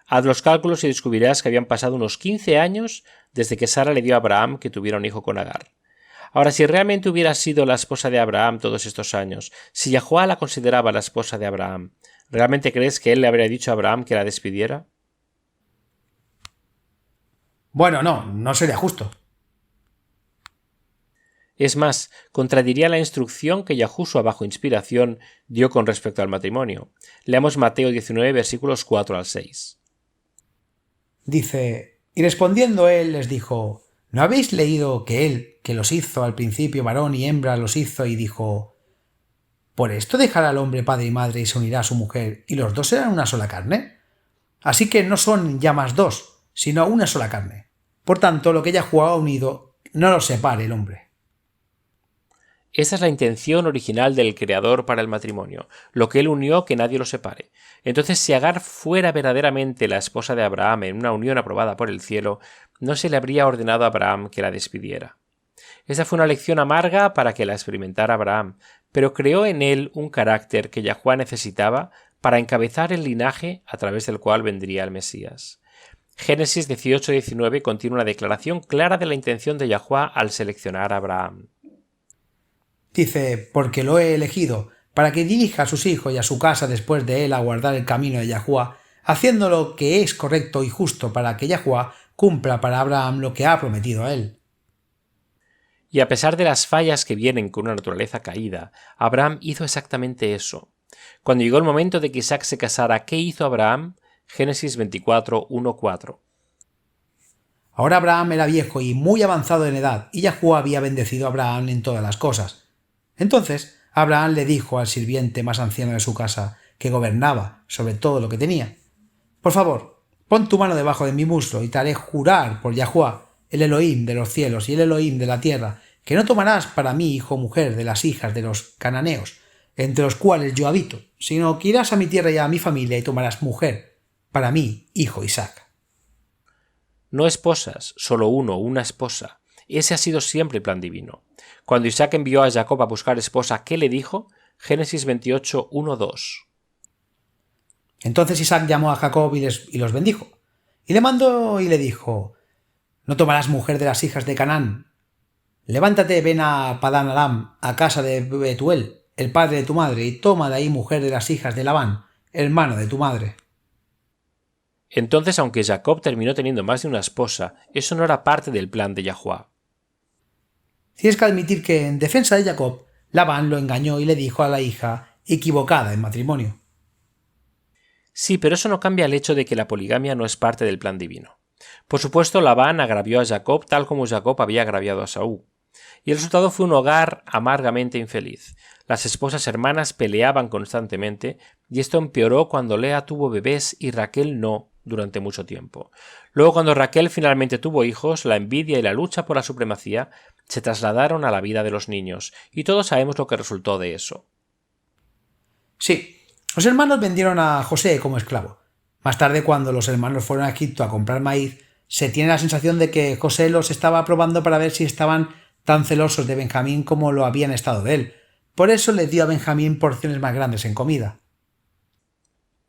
Haz los cálculos y descubrirás que habían pasado unos 15 años desde que Sara le dio a Abraham que tuviera un hijo con Agar. Ahora, si realmente hubiera sido la esposa de Abraham todos estos años, si Yahuwá la consideraba la esposa de Abraham, ¿realmente crees que él le habría dicho a Abraham que la despidiera? Bueno, no sería justo. Es más, contradiría la instrucción que Yahushua bajo inspiración dio con respecto al matrimonio. Leamos Mateo 19, versículos 4 al 6. Dice: Y respondiendo él les dijo: ¿No habéis leído que él, que los hizo al principio varón y hembra, los hizo y dijo: Por esto dejará al hombre padre y madre y se unirá a su mujer, y los dos serán una sola carne? Así que no son ya más dos, sino una sola carne. Por tanto, lo que Yahuwá ha unido, no lo separe el hombre. Esa es la intención original del Creador para el matrimonio, lo que él unió que nadie lo separe. Entonces, si Agar fuera verdaderamente la esposa de Abraham en una unión aprobada por el cielo, no se le habría ordenado a Abraham que la despidiera. Esa fue una lección amarga para que la experimentara Abraham, pero creó en él un carácter que Yahuwá necesitaba para encabezar el linaje a través del cual vendría el Mesías. Génesis 18-19 contiene una declaración clara de la intención de Yahuwá al seleccionar a Abraham. Dice: Porque lo he elegido, para que dirija a sus hijos y a su casa después de él a guardar el camino de Yahuwá, haciendo lo que es correcto y justo para que Yahuwá cumpla para Abraham lo que ha prometido a él. Y a pesar de las fallas que vienen con una naturaleza caída, Abraham hizo exactamente eso. Cuando llegó el momento de que Isaac se casara, ¿qué hizo Abraham? Génesis 24, 1-4. Ahora Abraham era viejo y muy avanzado en edad, y Yahuwá había bendecido a Abraham en todas las cosas. Entonces Abraham le dijo al sirviente más anciano de su casa, que gobernaba sobre todo lo que tenía: Por favor, pon tu mano debajo de mi muslo y te haré jurar por Yahuwá, el Elohim de los cielos y el Elohim de la tierra, que no tomarás para mí hijo o mujer de las hijas de los cananeos, entre los cuales yo habito, sino que irás a mi tierra y a mi familia y tomarás mujer para mí hijo Isaac. No esposas, solo uno, una esposa. Ese ha sido siempre el plan divino. Cuando Isaac envió a Jacob a buscar esposa, ¿qué le dijo? Génesis 28, 1-2. Entonces Isaac llamó a Jacob y los bendijo. Y le mandó y le dijo: «No tomarás mujer de las hijas de Canaán. Levántate, ven a Padán Aram, a casa de Betuel, el padre de tu madre, y toma de ahí mujer de las hijas de Labán, hermano de tu madre». Entonces, aunque Jacob terminó teniendo más de una esposa, eso no era parte del plan de Yahuwah. Tienes que admitir que, en defensa de Jacob, Labán lo engañó y le dijo a la hija equivocada en matrimonio. Sí, pero eso no cambia el hecho de que la poligamia no es parte del plan divino. Por supuesto, Labán agravió a Jacob tal como Jacob había agraviado a Saúl. Y el resultado fue un hogar amargamente infeliz. Las esposas hermanas peleaban constantemente, y esto empeoró cuando Lea tuvo bebés y Raquel no durante mucho tiempo. Luego, cuando Raquel finalmente tuvo hijos, la envidia y la lucha por la supremacía se trasladaron a la vida de los niños, y todos sabemos lo que resultó de eso. Sí, los hermanos vendieron a José como esclavo. Más tarde, cuando los hermanos fueron a Egipto a comprar maíz, se tiene la sensación de que José los estaba probando para ver si estaban tan celosos de Benjamín como lo habían estado de él. Por eso le dio a Benjamín porciones más grandes en comida.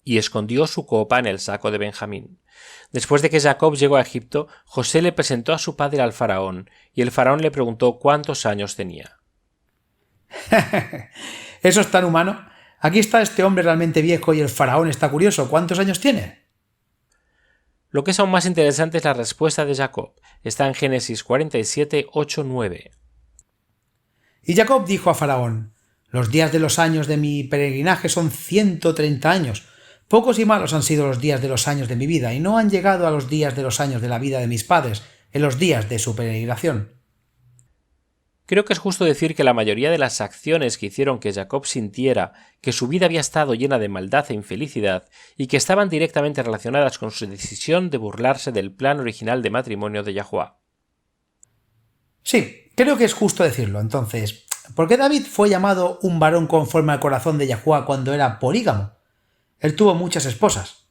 Y escondió su copa en el saco de Benjamín. Después de que Jacob llegó a Egipto, José le presentó a su padre al faraón, y el faraón le preguntó cuántos años tenía. ¿Eso es tan humano? Aquí está este hombre realmente viejo y el faraón está curioso. ¿Cuántos años tiene? Lo que es aún más interesante es la respuesta de Jacob. Está en Génesis 47, 8, 9. Y Jacob dijo a Faraón: «Los días de los años de mi peregrinaje son 130 años. Pocos y malos han sido los días de los años de mi vida, y no han llegado a los días de los años de la vida de mis padres, en los días de su peregrinación». Creo que es justo decir que la mayoría de las acciones que hicieron que Jacob sintiera que su vida había estado llena de maldad e infelicidad y que estaban directamente relacionadas con su decisión de burlarse del plan original de matrimonio de Yahuwah. Sí, creo que es justo decirlo. Entonces, ¿por qué David fue llamado un varón conforme al corazón de Yahuwah cuando era polígamo? Él tuvo muchas esposas.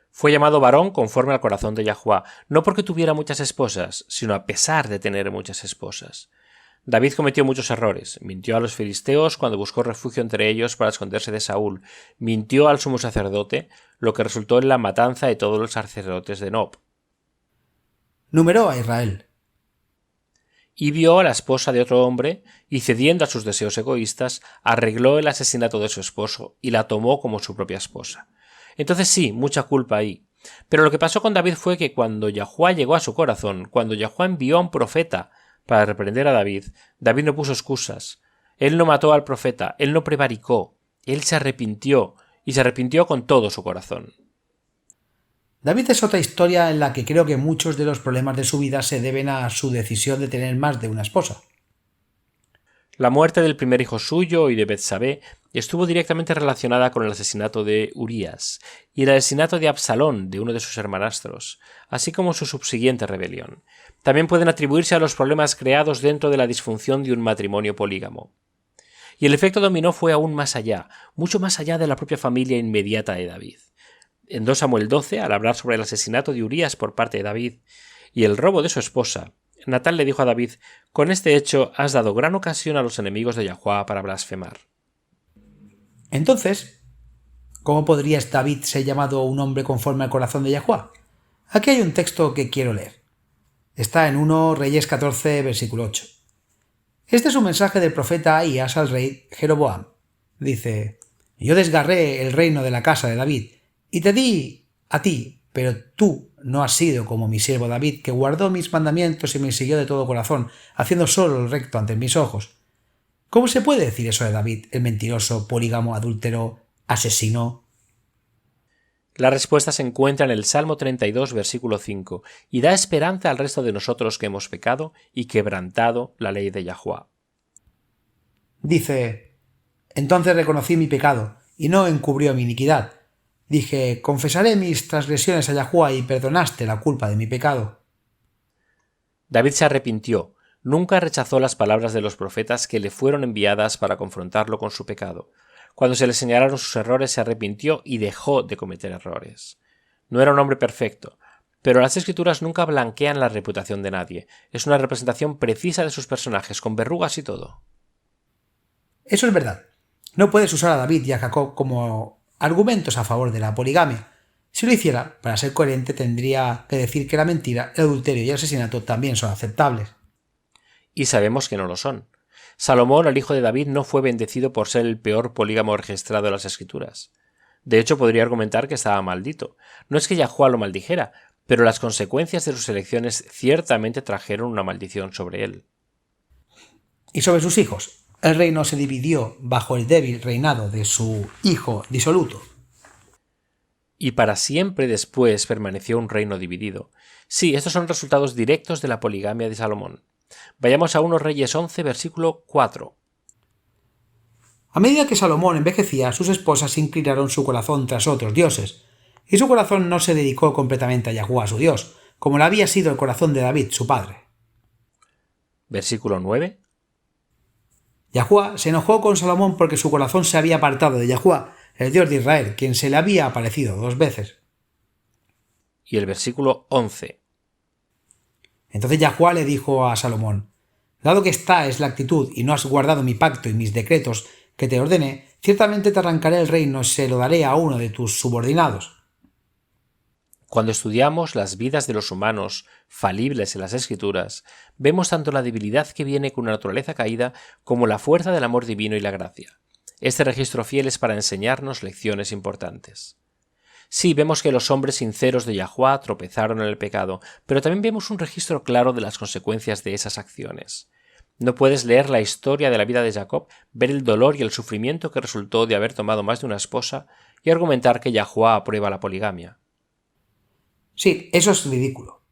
Fue llamado varón conforme al corazón de Yahuwah, no porque tuviera muchas esposas, sino a pesar de tener muchas esposas. David cometió muchos errores. Mintió a los filisteos cuando buscó refugio entre ellos para esconderse de Saúl. Mintió al sumo sacerdote, lo que resultó en la matanza de todos los sacerdotes de Nob. Numeró a Israel. Y vio a la esposa de otro hombre, y cediendo a sus deseos egoístas, arregló el asesinato de su esposo y la tomó como su propia esposa. Entonces sí, mucha culpa ahí. Pero lo que pasó con David fue que cuando Yahuwah llegó a su corazón, cuando Yahuwah envió a un profeta para reprender a David, David no puso excusas. Él no mató al profeta, él no prevaricó, él se arrepintió, y se arrepintió con todo su corazón. David es otra historia en la que creo que muchos de los problemas de su vida se deben a su decisión de tener más de una esposa. La muerte del primer hijo suyo y de Betsabé estuvo directamente relacionada con el asesinato de Urías y el asesinato de Absalón, de uno de sus hermanastros, así como su subsiguiente rebelión. También pueden atribuirse a los problemas creados dentro de la disfunción de un matrimonio polígamo. Y el efecto dominó fue aún más allá, mucho más allá de la propia familia inmediata de David. En 2 Samuel 12, al hablar sobre el asesinato de Urías por parte de David y el robo de su esposa, Natán le dijo a David: «Con este hecho has dado gran ocasión a los enemigos de Yahuwah para blasfemar». Entonces, ¿cómo podría David ser llamado un hombre conforme al corazón de Yahuwah? Aquí hay un texto que quiero leer. Está en 1 Reyes 14, versículo 8. Este es un mensaje del profeta Ahías al rey Jeroboam. Dice: «Yo desgarré el reino de la casa de David, y te di a ti, pero tú no has sido como mi siervo David, que guardó mis mandamientos y me siguió de todo corazón, haciendo solo lo recto ante mis ojos». ¿Cómo se puede decir eso de David, el mentiroso, polígamo, adúltero, asesino? La respuesta se encuentra en el Salmo 32, versículo 5, y da esperanza al resto de nosotros que hemos pecado y quebrantado la ley de Yahuwah. Dice: «Entonces reconocí mi pecado, y no encubrió mi iniquidad. Dije: confesaré mis transgresiones a Yahuwah, y perdonaste la culpa de mi pecado». David se arrepintió, nunca rechazó las palabras de los profetas que le fueron enviadas para confrontarlo con su pecado. Cuando se le señalaron sus errores, se arrepintió y dejó de cometer errores. No era un hombre perfecto, pero las Escrituras nunca blanquean la reputación de nadie. Es una representación precisa de sus personajes, con verrugas y todo. Eso es verdad. No puedes usar a David y a Jacob como argumentos a favor de la poligamia. Si lo hiciera, para ser coherente tendría que decir que la mentira, el adulterio y el asesinato también son aceptables. Y sabemos que no lo son. Salomón, el hijo de David, no fue bendecido por ser el peor polígamo registrado en las Escrituras. De hecho, podría argumentar que estaba maldito. No es que Yahuwá lo maldijera, pero las consecuencias de sus elecciones ciertamente trajeron una maldición sobre él. Y sobre sus hijos, el reino se dividió bajo el débil reinado de su hijo disoluto. Y para siempre después permaneció un reino dividido. Sí, estos son resultados directos de la poligamia de Salomón. Vayamos a 1 Reyes 11, versículo 4. A medida que Salomón envejecía, sus esposas inclinaron su corazón tras otros dioses, y su corazón no se dedicó completamente a Yahuwá su Dios, como lo había sido el corazón de David, su padre. Versículo 9. Yahuwá se enojó con Salomón porque su corazón se había apartado de Yahuwá, el Dios de Israel, quien se le había aparecido 2 veces. Y el versículo 11. Entonces Yahuwá le dijo a Salomón: «Dado que esta es la actitud y no has guardado mi pacto y mis decretos que te ordené, ciertamente te arrancaré el reino y se lo daré a uno de tus subordinados». Cuando estudiamos las vidas de los humanos falibles en las Escrituras, vemos tanto la debilidad que viene con una naturaleza caída como la fuerza del amor divino y la gracia. Este registro fiel es para enseñarnos lecciones importantes. Sí, vemos que los hombres sinceros de Yahuwá tropezaron en el pecado, pero también vemos un registro claro de las consecuencias de esas acciones. No puedes leer la historia de la vida de Jacob, ver el dolor y el sufrimiento que resultó de haber tomado más de una esposa y argumentar que Yahuwá aprueba la poligamia. Sí, eso es ridículo.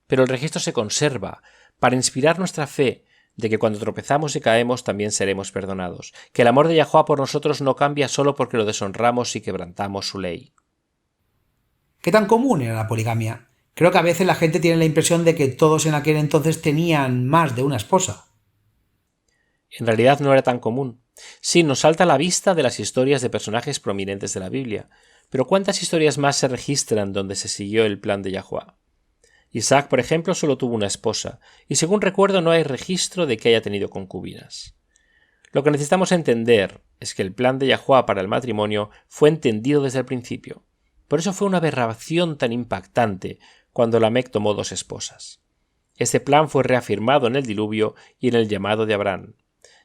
Pero el registro se conserva para inspirar nuestra fe de que cuando tropezamos y caemos también seremos perdonados, que el amor de Yahuwá por nosotros no cambia solo porque lo deshonramos y quebrantamos su ley. ¿Qué tan común era la poligamia? Creo que a veces la gente tiene la impresión de que todos en aquel entonces tenían más de una esposa. En realidad no era tan común. Sí, nos salta a la vista de las historias de personajes prominentes de la Biblia, pero ¿cuántas historias más se registran donde se siguió el plan de Yahuwá? Isaac, por ejemplo, solo tuvo una esposa, y según recuerdo no hay registro de que haya tenido concubinas. Lo que necesitamos entender es que el plan de Yahuwá para el matrimonio fue entendido desde el principio. Por eso fue una aberración tan impactante cuando Lamec tomó 2 esposas. Este plan fue reafirmado en el diluvio y en el llamado de Abraham.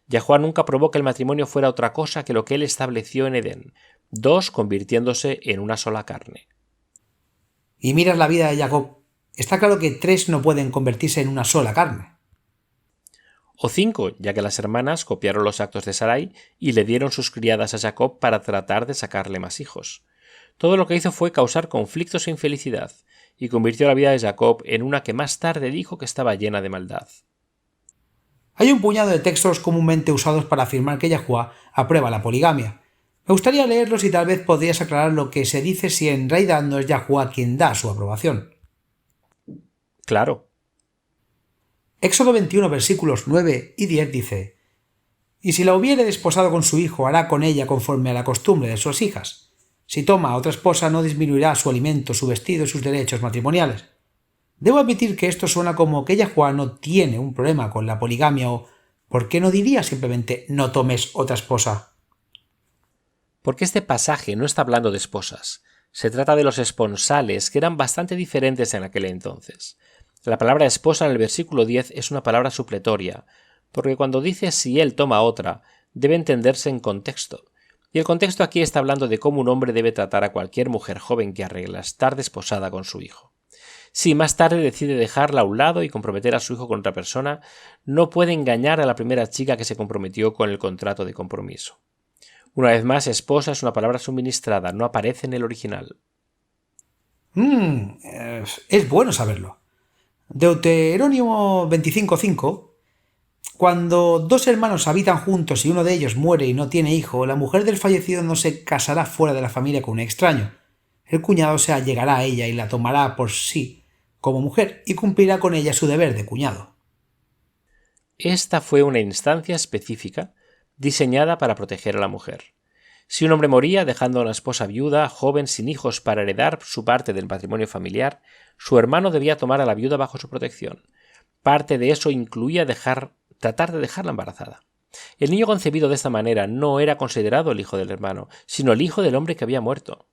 Yahuwá nunca probó que el matrimonio fuera otra cosa que lo que él estableció en Edén, 2 convirtiéndose en una sola carne. Y miras la vida de Jacob. Está claro que 3 no pueden convertirse en una sola carne. O 5, ya que las hermanas copiaron los actos de Sarai y le dieron sus criadas a Jacob para tratar de sacarle más hijos. Todo lo que hizo fue causar conflictos e infelicidad, y convirtió la vida de Jacob en una que más tarde dijo que estaba llena de maldad. Hay un puñado de textos comúnmente usados para afirmar que Yahuwá aprueba la poligamia. Me gustaría leerlos y tal vez podrías aclarar lo que se dice si en realidad no es Yahuwá quien da su aprobación. Claro. Éxodo 21, versículos 9 y 10 dice: «Y si la hubiere desposado con su hijo, hará con ella conforme a la costumbre de sus hijas. Si toma a otra esposa, no disminuirá su alimento, su vestido y sus derechos matrimoniales». Debo admitir que esto suena como que Yahuwá no tiene un problema con la poligamia, o ¿por qué no diría simplemente no tomes otra esposa? Porque este pasaje no está hablando de esposas. Se trata de los esponsales, que eran bastante diferentes en aquel entonces. La palabra esposa en el versículo 10 es una palabra supletoria, porque cuando dice si él toma otra, debe entenderse en contexto. Y el contexto aquí está hablando de cómo un hombre debe tratar a cualquier mujer joven que arregla estar desposada con su hijo. Si más tarde decide dejarla a un lado y comprometer a su hijo con otra persona, no puede engañar a la primera chica que se comprometió con el contrato de compromiso. Una vez más, esposa es una palabra suministrada, no aparece en el original. Es bueno saberlo. Deuteronomio 25:5: «Cuando 2 hermanos habitan juntos y uno de ellos muere y no tiene hijo, la mujer del fallecido no se casará fuera de la familia con un extraño. El cuñado se allegará a ella y la tomará por sí como mujer y cumplirá con ella su deber de cuñado». Esta fue una instancia específica diseñada para proteger a la mujer. Si un hombre moría dejando a una esposa viuda, joven, sin hijos para heredar su parte del patrimonio familiar, su hermano debía tomar a la viuda bajo su protección. Parte de eso incluía tratar de dejarla embarazada. El niño concebido de esta manera no era considerado el hijo del hermano, sino el hijo del hombre que había muerto.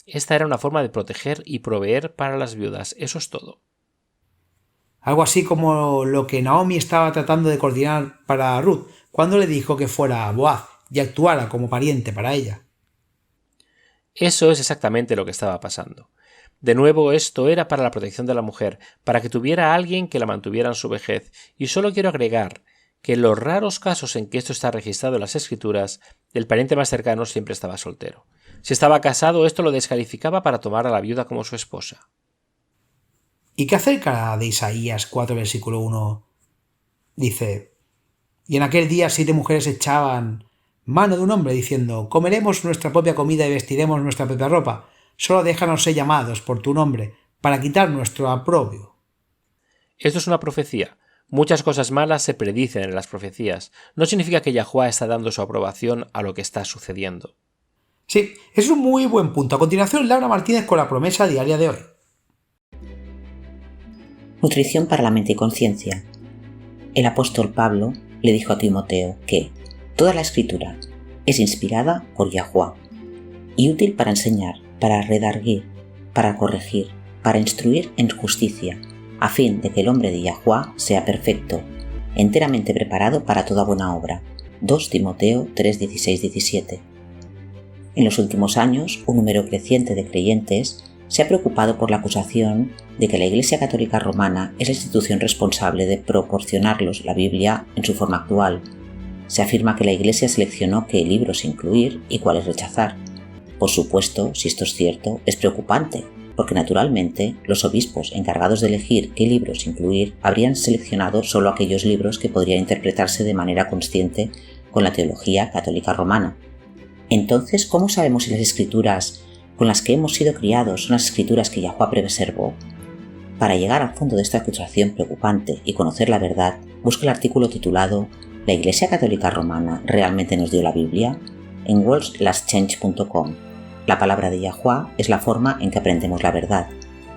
Esta era una forma de proteger y proveer para las viudas, eso es todo. Algo así como lo que Naomi estaba tratando de coordinar para Ruth cuando le dijo que fuera a Boaz y actuara como pariente para ella. Eso es exactamente lo que estaba pasando. De nuevo, esto era para la protección de la mujer, para que tuviera a alguien que la mantuviera en su vejez, y solo quiero agregar que en los raros casos en que esto está registrado en las Escrituras, el pariente más cercano siempre estaba soltero. Si estaba casado, esto lo descalificaba para tomar a la viuda como su esposa. ¿Y qué acerca de Isaías 4, versículo 1? Dice: y en aquel día 7 mujeres echaban mano de un hombre diciendo: comeremos nuestra propia comida y vestiremos nuestra propia ropa. Solo déjanos ser llamados por tu nombre, para quitar nuestro aprobio. Esto es una profecía. Muchas cosas malas se predicen en las profecías. No significa que Yahuwah está dando su aprobación a lo que está sucediendo. Sí, es un muy buen punto. A continuación, Laura Martínez con la promesa diaria de hoy. Nutrición para la mente y conciencia. El apóstol Pablo le dijo a Timoteo que toda la escritura es inspirada por Yahuwah y útil para enseñar, para redarguir, para corregir, para instruir en justicia, a fin de que el hombre de Yahuwah sea perfecto, enteramente preparado para toda buena obra. 2 Timoteo 3, 16, 17. En los últimos años, un número creciente de creyentes se ha preocupado por la acusación de que la Iglesia Católica Romana es la institución responsable de proporcionarlos la Biblia en su forma actual. Se afirma que la Iglesia seleccionó qué libros incluir y cuáles rechazar. Por supuesto, si esto es cierto, es preocupante, porque naturalmente los obispos encargados de elegir qué libros incluir habrían seleccionado solo aquellos libros que podrían interpretarse de manera consciente con la teología católica romana. Entonces, ¿cómo sabemos si las escrituras con las que hemos sido criados son las escrituras que Yahuwah preservó? Para llegar al fondo de esta acusación preocupante y conocer la verdad, busca el artículo titulado ¿La Iglesia Católica Romana realmente nos dio la Biblia? En worldslastchange.com. La palabra de Yahuwah es la forma en que aprendemos la verdad,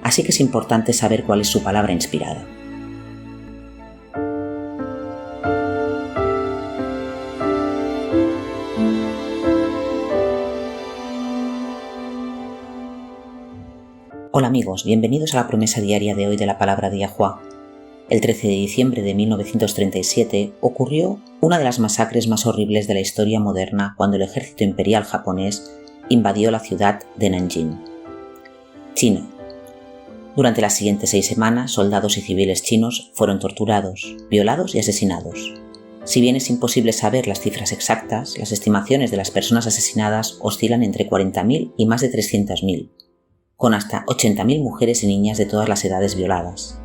así que es importante saber cuál es su palabra inspirada. Hola amigos, bienvenidos a la promesa diaria de hoy de la palabra de Yahuwah. El 13 de diciembre de 1937 ocurrió una de las masacres más horribles de la historia moderna cuando el ejército imperial japonés invadió la ciudad de Nanjing, China. Durante las siguientes 6 semanas, soldados y civiles chinos fueron torturados, violados y asesinados. Si bien es imposible saber las cifras exactas, las estimaciones de las personas asesinadas oscilan entre 40.000 y más de 300.000, con hasta 80.000 mujeres y niñas de todas las edades violadas.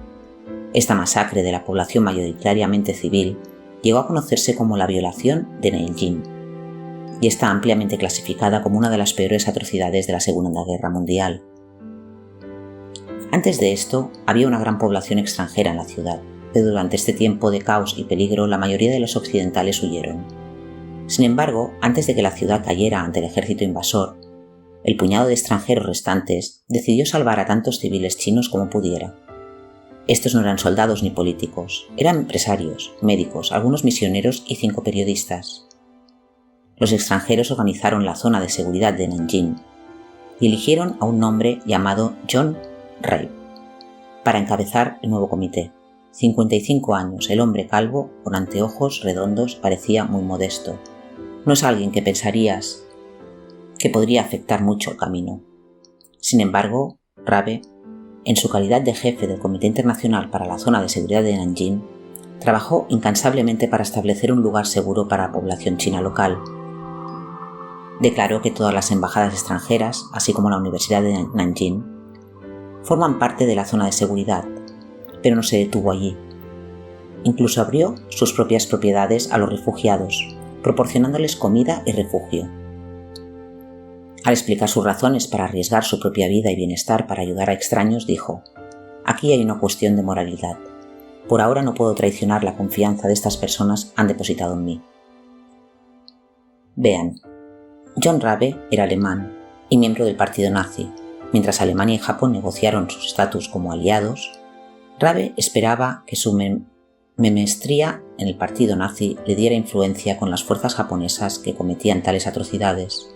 Esta masacre de la población mayoritariamente civil llegó a conocerse como la violación de Nanjing y está ampliamente clasificada como una de las peores atrocidades de la Segunda Guerra Mundial. Antes de esto, había una gran población extranjera en la ciudad, pero durante este tiempo de caos y peligro la mayoría de los occidentales huyeron. Sin embargo, antes de que la ciudad cayera ante el ejército invasor, el puñado de extranjeros restantes decidió salvar a tantos civiles chinos como pudiera. Estos no eran soldados ni políticos, eran empresarios, médicos, algunos misioneros y 5 periodistas. Los extranjeros organizaron la zona de seguridad de Nanjing y eligieron a un hombre llamado John Rabe para encabezar el nuevo comité. 55 años, el hombre calvo, con anteojos redondos, parecía muy modesto. No es alguien que pensarías que podría afectar mucho el camino. Sin embargo, Rabe, en su calidad de jefe del Comité Internacional para la Zona de Seguridad de Nanjing, trabajó incansablemente para establecer un lugar seguro para la población china local. Declaró que todas las embajadas extranjeras, así como la Universidad de Nanjing, forman parte de la zona de seguridad, pero no se detuvo allí. Incluso abrió sus propias propiedades a los refugiados, proporcionándoles comida y refugio. Al explicar sus razones para arriesgar su propia vida y bienestar para ayudar a extraños, dijo: «Aquí hay una cuestión de moralidad. Por ahora no puedo traicionar la confianza de estas personas han depositado en mí». Vean, John Rabe era alemán y miembro del partido nazi. Mientras Alemania y Japón negociaron su estatus como aliados, Rabe esperaba que su maestría en el partido nazi le diera influencia con las fuerzas japonesas que cometían tales atrocidades.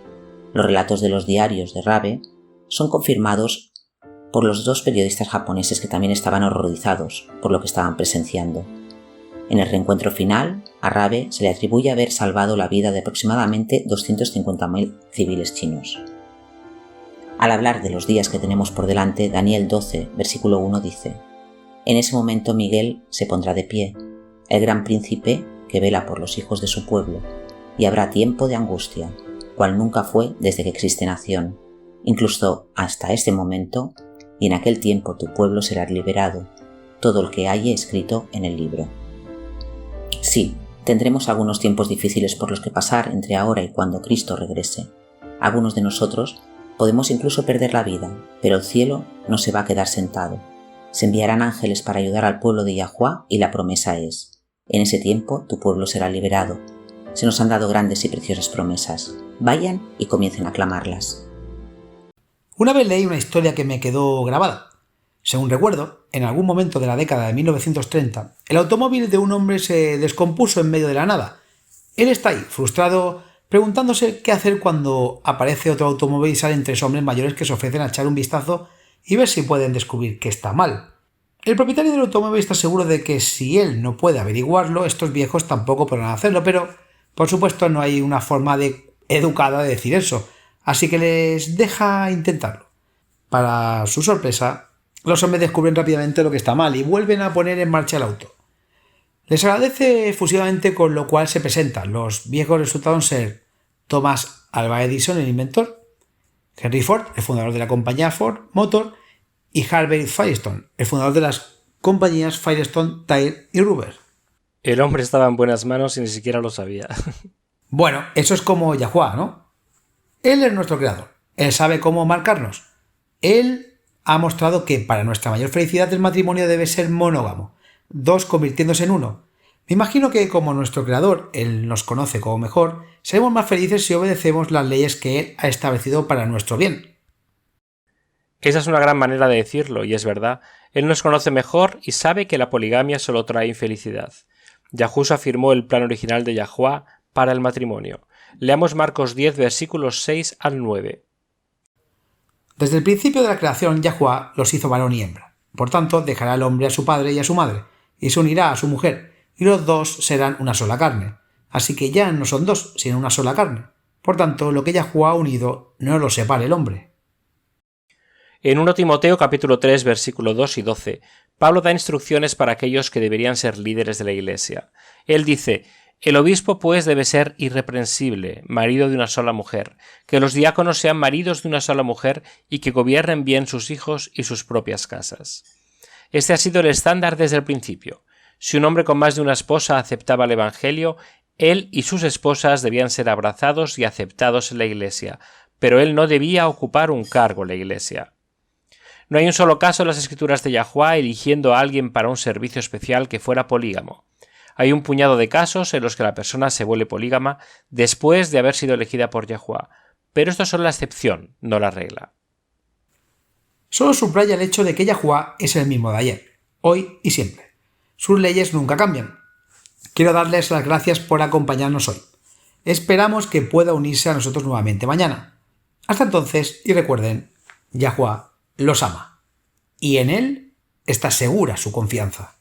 Los relatos de los diarios de Rabe son confirmados por los 2 periodistas japoneses que también estaban horrorizados por lo que estaban presenciando. En el reencuentro final, a Rabe se le atribuye haber salvado la vida de aproximadamente 250.000 civiles chinos. Al hablar de los días que tenemos por delante, Daniel 12, versículo 1 dice: En ese momento Miguel se pondrá de pie, el gran príncipe que vela por los hijos de su pueblo, y habrá tiempo de angustia, cual nunca fue desde que existe nación, incluso hasta este momento, y en aquel tiempo tu pueblo será liberado, todo el que haya escrito en el libro. Sí, tendremos algunos tiempos difíciles por los que pasar entre ahora y cuando Cristo regrese. Algunos de nosotros podemos incluso perder la vida, pero el cielo no se va a quedar sentado. Se enviarán ángeles para ayudar al pueblo de Yahuwah y la promesa es: en ese tiempo tu pueblo será liberado. Se nos han dado grandes y preciosas promesas. Vayan y comiencen a clamarlas. Una vez leí una historia que me quedó grabada. Según recuerdo, en algún momento de la década de 1930, el automóvil de un hombre se descompuso en medio de la nada. Él está ahí, frustrado, preguntándose qué hacer cuando aparece otro automóvil y salen 3 hombres mayores que se ofrecen a echar un vistazo y ver si pueden descubrir qué está mal. El propietario del automóvil está seguro de que si él no puede averiguarlo, estos viejos tampoco podrán hacerlo, pero por supuesto no hay una forma educada de decir eso, así que les deja intentarlo. Para su sorpresa, los hombres descubren rápidamente lo que está mal y vuelven a poner en marcha el auto. Les agradece efusivamente, con lo cual se presentan. Los viejos resultaron ser Thomas Alva Edison, el inventor, Henry Ford, el fundador de la compañía Ford Motor, y Harvey Firestone, el fundador de las compañías Firestone, Tire y Rubber. El hombre estaba en buenas manos y ni siquiera lo sabía. Bueno, eso es como Yahuwah, ¿no? Él es nuestro creador. Él sabe cómo marcarnos. Él ha mostrado que para nuestra mayor felicidad el matrimonio debe ser monógamo, 2 convirtiéndose en 1. Me imagino que como nuestro creador, Él nos conoce como mejor, seremos más felices si obedecemos las leyes que Él ha establecido para nuestro bien. Esa es una gran manera de decirlo, y es verdad. Él nos conoce mejor y sabe que la poligamia solo trae infelicidad. Yahús afirmó el plan original de Yahuwah para el matrimonio. Leamos Marcos 10, versículos 6 al 9. Desde el principio de la creación, Yahuwah los hizo varón y hembra. Por tanto, dejará el hombre a su padre y a su madre, y se unirá a su mujer, y los 2 serán una sola carne. Así que ya no son 2, sino una sola carne. Por tanto, lo que Yahuwah ha unido, no lo separe el hombre. En 1 Timoteo capítulo 3, versículo 2 y 12, Pablo da instrucciones para aquellos que deberían ser líderes de la Iglesia. Él dice: el obispo pues debe ser irreprensible, marido de una sola mujer, que los diáconos sean maridos de una sola mujer y que gobiernen bien sus hijos y sus propias casas. Este ha sido el estándar desde el principio. Si un hombre con más de una esposa aceptaba el Evangelio, él y sus esposas debían ser abrazados y aceptados en la Iglesia, pero él no debía ocupar un cargo en la Iglesia. No hay un solo caso en las Escrituras de Yahuwah eligiendo a alguien para un servicio especial que fuera polígamo. Hay un puñado de casos en los que la persona se vuelve polígama después de haber sido elegida por Yahuwah, pero estos son la excepción, no la regla. Solo subraya el hecho de que Yahuwah es el mismo de ayer, hoy y siempre. Sus leyes nunca cambian. Quiero darles las gracias por acompañarnos hoy. Esperamos que pueda unirse a nosotros nuevamente mañana. Hasta entonces, y recuerden, Yahuwah los ama, y en él está segura su confianza.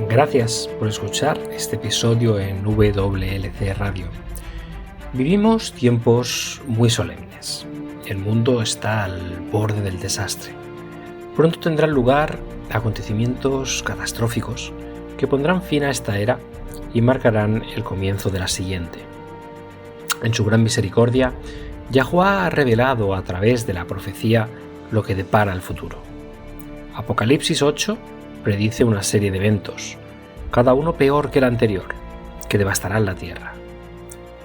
Gracias por escuchar este episodio en WLC Radio. Vivimos tiempos muy solemnes. El mundo está al borde del desastre. Pronto tendrán lugar acontecimientos catastróficos que pondrán fin a esta era y marcarán el comienzo de la siguiente. En su gran misericordia, Yahuwah ha revelado a través de la profecía lo que depara el futuro. Apocalipsis 8 predice una serie de eventos, cada uno peor que el anterior, que devastarán la tierra.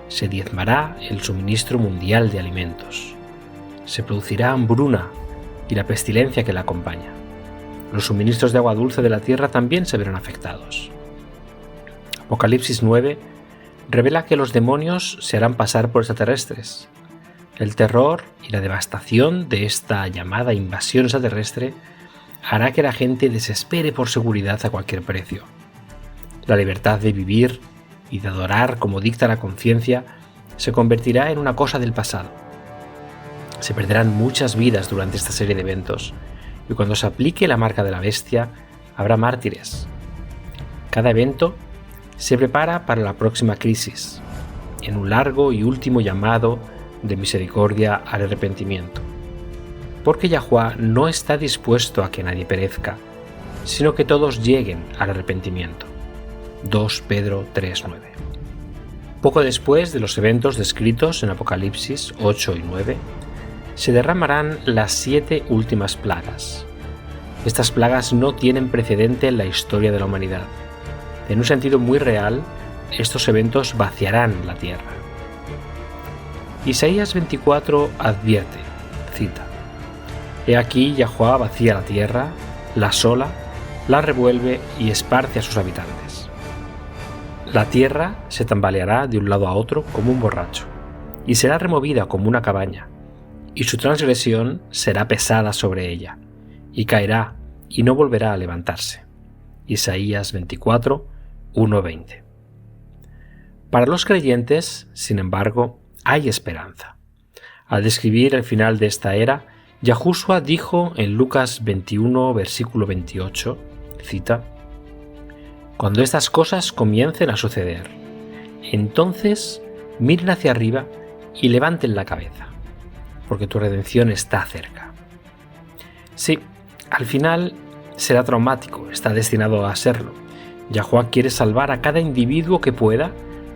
Se diezmará el suministro mundial de alimentos. Se producirá hambruna y la pestilencia que la acompaña. Los suministros de agua dulce de la tierra también se verán afectados. Apocalipsis 9 revela que los demonios se harán pasar por extraterrestres. El terror y la devastación de esta llamada invasión extraterrestre hará que la gente desespere por seguridad a cualquier precio. La libertad de vivir y de adorar como dicta la conciencia se convertirá en una cosa del pasado. Se perderán muchas vidas durante esta serie de eventos, y cuando se aplique la marca de la bestia, habrá mártires. Cada evento se prepara para la próxima crisis, en un largo y último llamado de misericordia al arrepentimiento. Porque Yahuwah no está dispuesto a que nadie perezca, sino que todos lleguen al arrepentimiento. 2 Pedro 3:9. Poco después de los eventos descritos en Apocalipsis 8 y 9, se derramarán las 7 últimas plagas. Estas plagas no tienen precedente en la historia de la humanidad. En un sentido muy real, estos eventos vaciarán la tierra. Isaías 24 advierte, cita: He aquí Yahuwah vacía la tierra, la asola, la revuelve y esparce a sus habitantes. La tierra se tambaleará de un lado a otro como un borracho, y será removida como una cabaña, y su transgresión será pesada sobre ella, y caerá, y no volverá a levantarse. Isaías 24, 1-20. Para los creyentes, sin embargo, hay esperanza. Al describir el final de esta era, Yahushua dijo en Lucas 21, versículo 28, cita: Cuando estas cosas comiencen a suceder, entonces miren hacia arriba y levanten la cabeza, porque tu redención está cerca. Sí, al final será traumático, está destinado a serlo. Yahuwah quiere salvar a cada individuo que pueda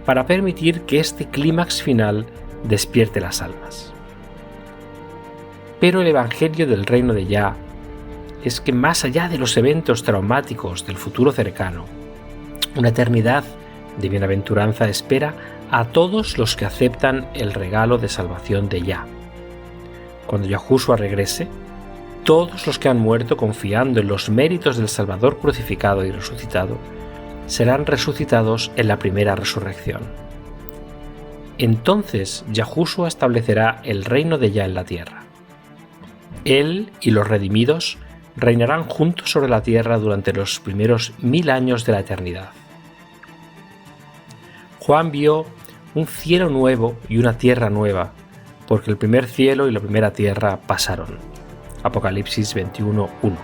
para permitir que este clímax final despierte las almas. Pero el evangelio del reino de Yah es que más allá de los eventos traumáticos del futuro cercano, una eternidad de bienaventuranza espera a todos los que aceptan el regalo de salvación de Yah. Cuando Yahushua regrese, todos los que han muerto confiando en los méritos del Salvador crucificado y resucitado serán resucitados en la primera resurrección. Entonces Yahushua establecerá el reino de Yah en la tierra. Él y los redimidos reinarán juntos sobre la tierra durante los primeros 1000 años de la eternidad. Juan vio un cielo nuevo y una tierra nueva, porque el primer cielo y la primera tierra pasaron. Apocalipsis 21:1.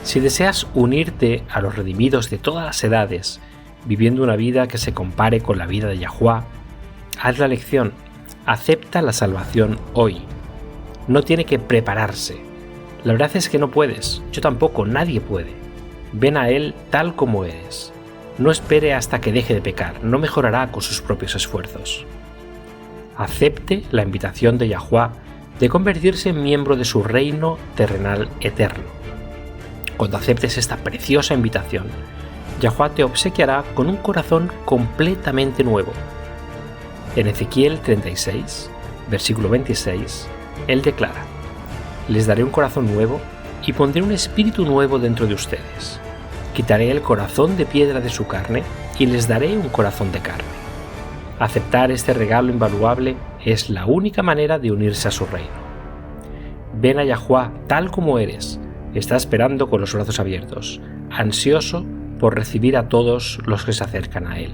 Si deseas unirte a los redimidos de todas las edades, viviendo una vida que se compare con la vida de Yahuwah, haz la elección, acepta la salvación hoy. No tiene que prepararse. La verdad es que no puedes, yo tampoco, nadie puede. Ven a Él tal como eres. No espere hasta que deje de pecar, no mejorará con sus propios esfuerzos. Acepte la invitación de Yahuwah de convertirse en miembro de su reino terrenal eterno. Cuando aceptes esta preciosa invitación, Yahuwah te obsequiará con un corazón completamente nuevo. En Ezequiel 36, versículo 26, Él declara: Les daré un corazón nuevo y pondré un espíritu nuevo dentro de ustedes. Quitaré el corazón de piedra de su carne y les daré un corazón de carne. Aceptar este regalo invaluable es la única manera de unirse a su reino. Ven a Yahuwah tal como eres, está esperando con los brazos abiertos, ansioso por recibir a todos los que se acercan a Él.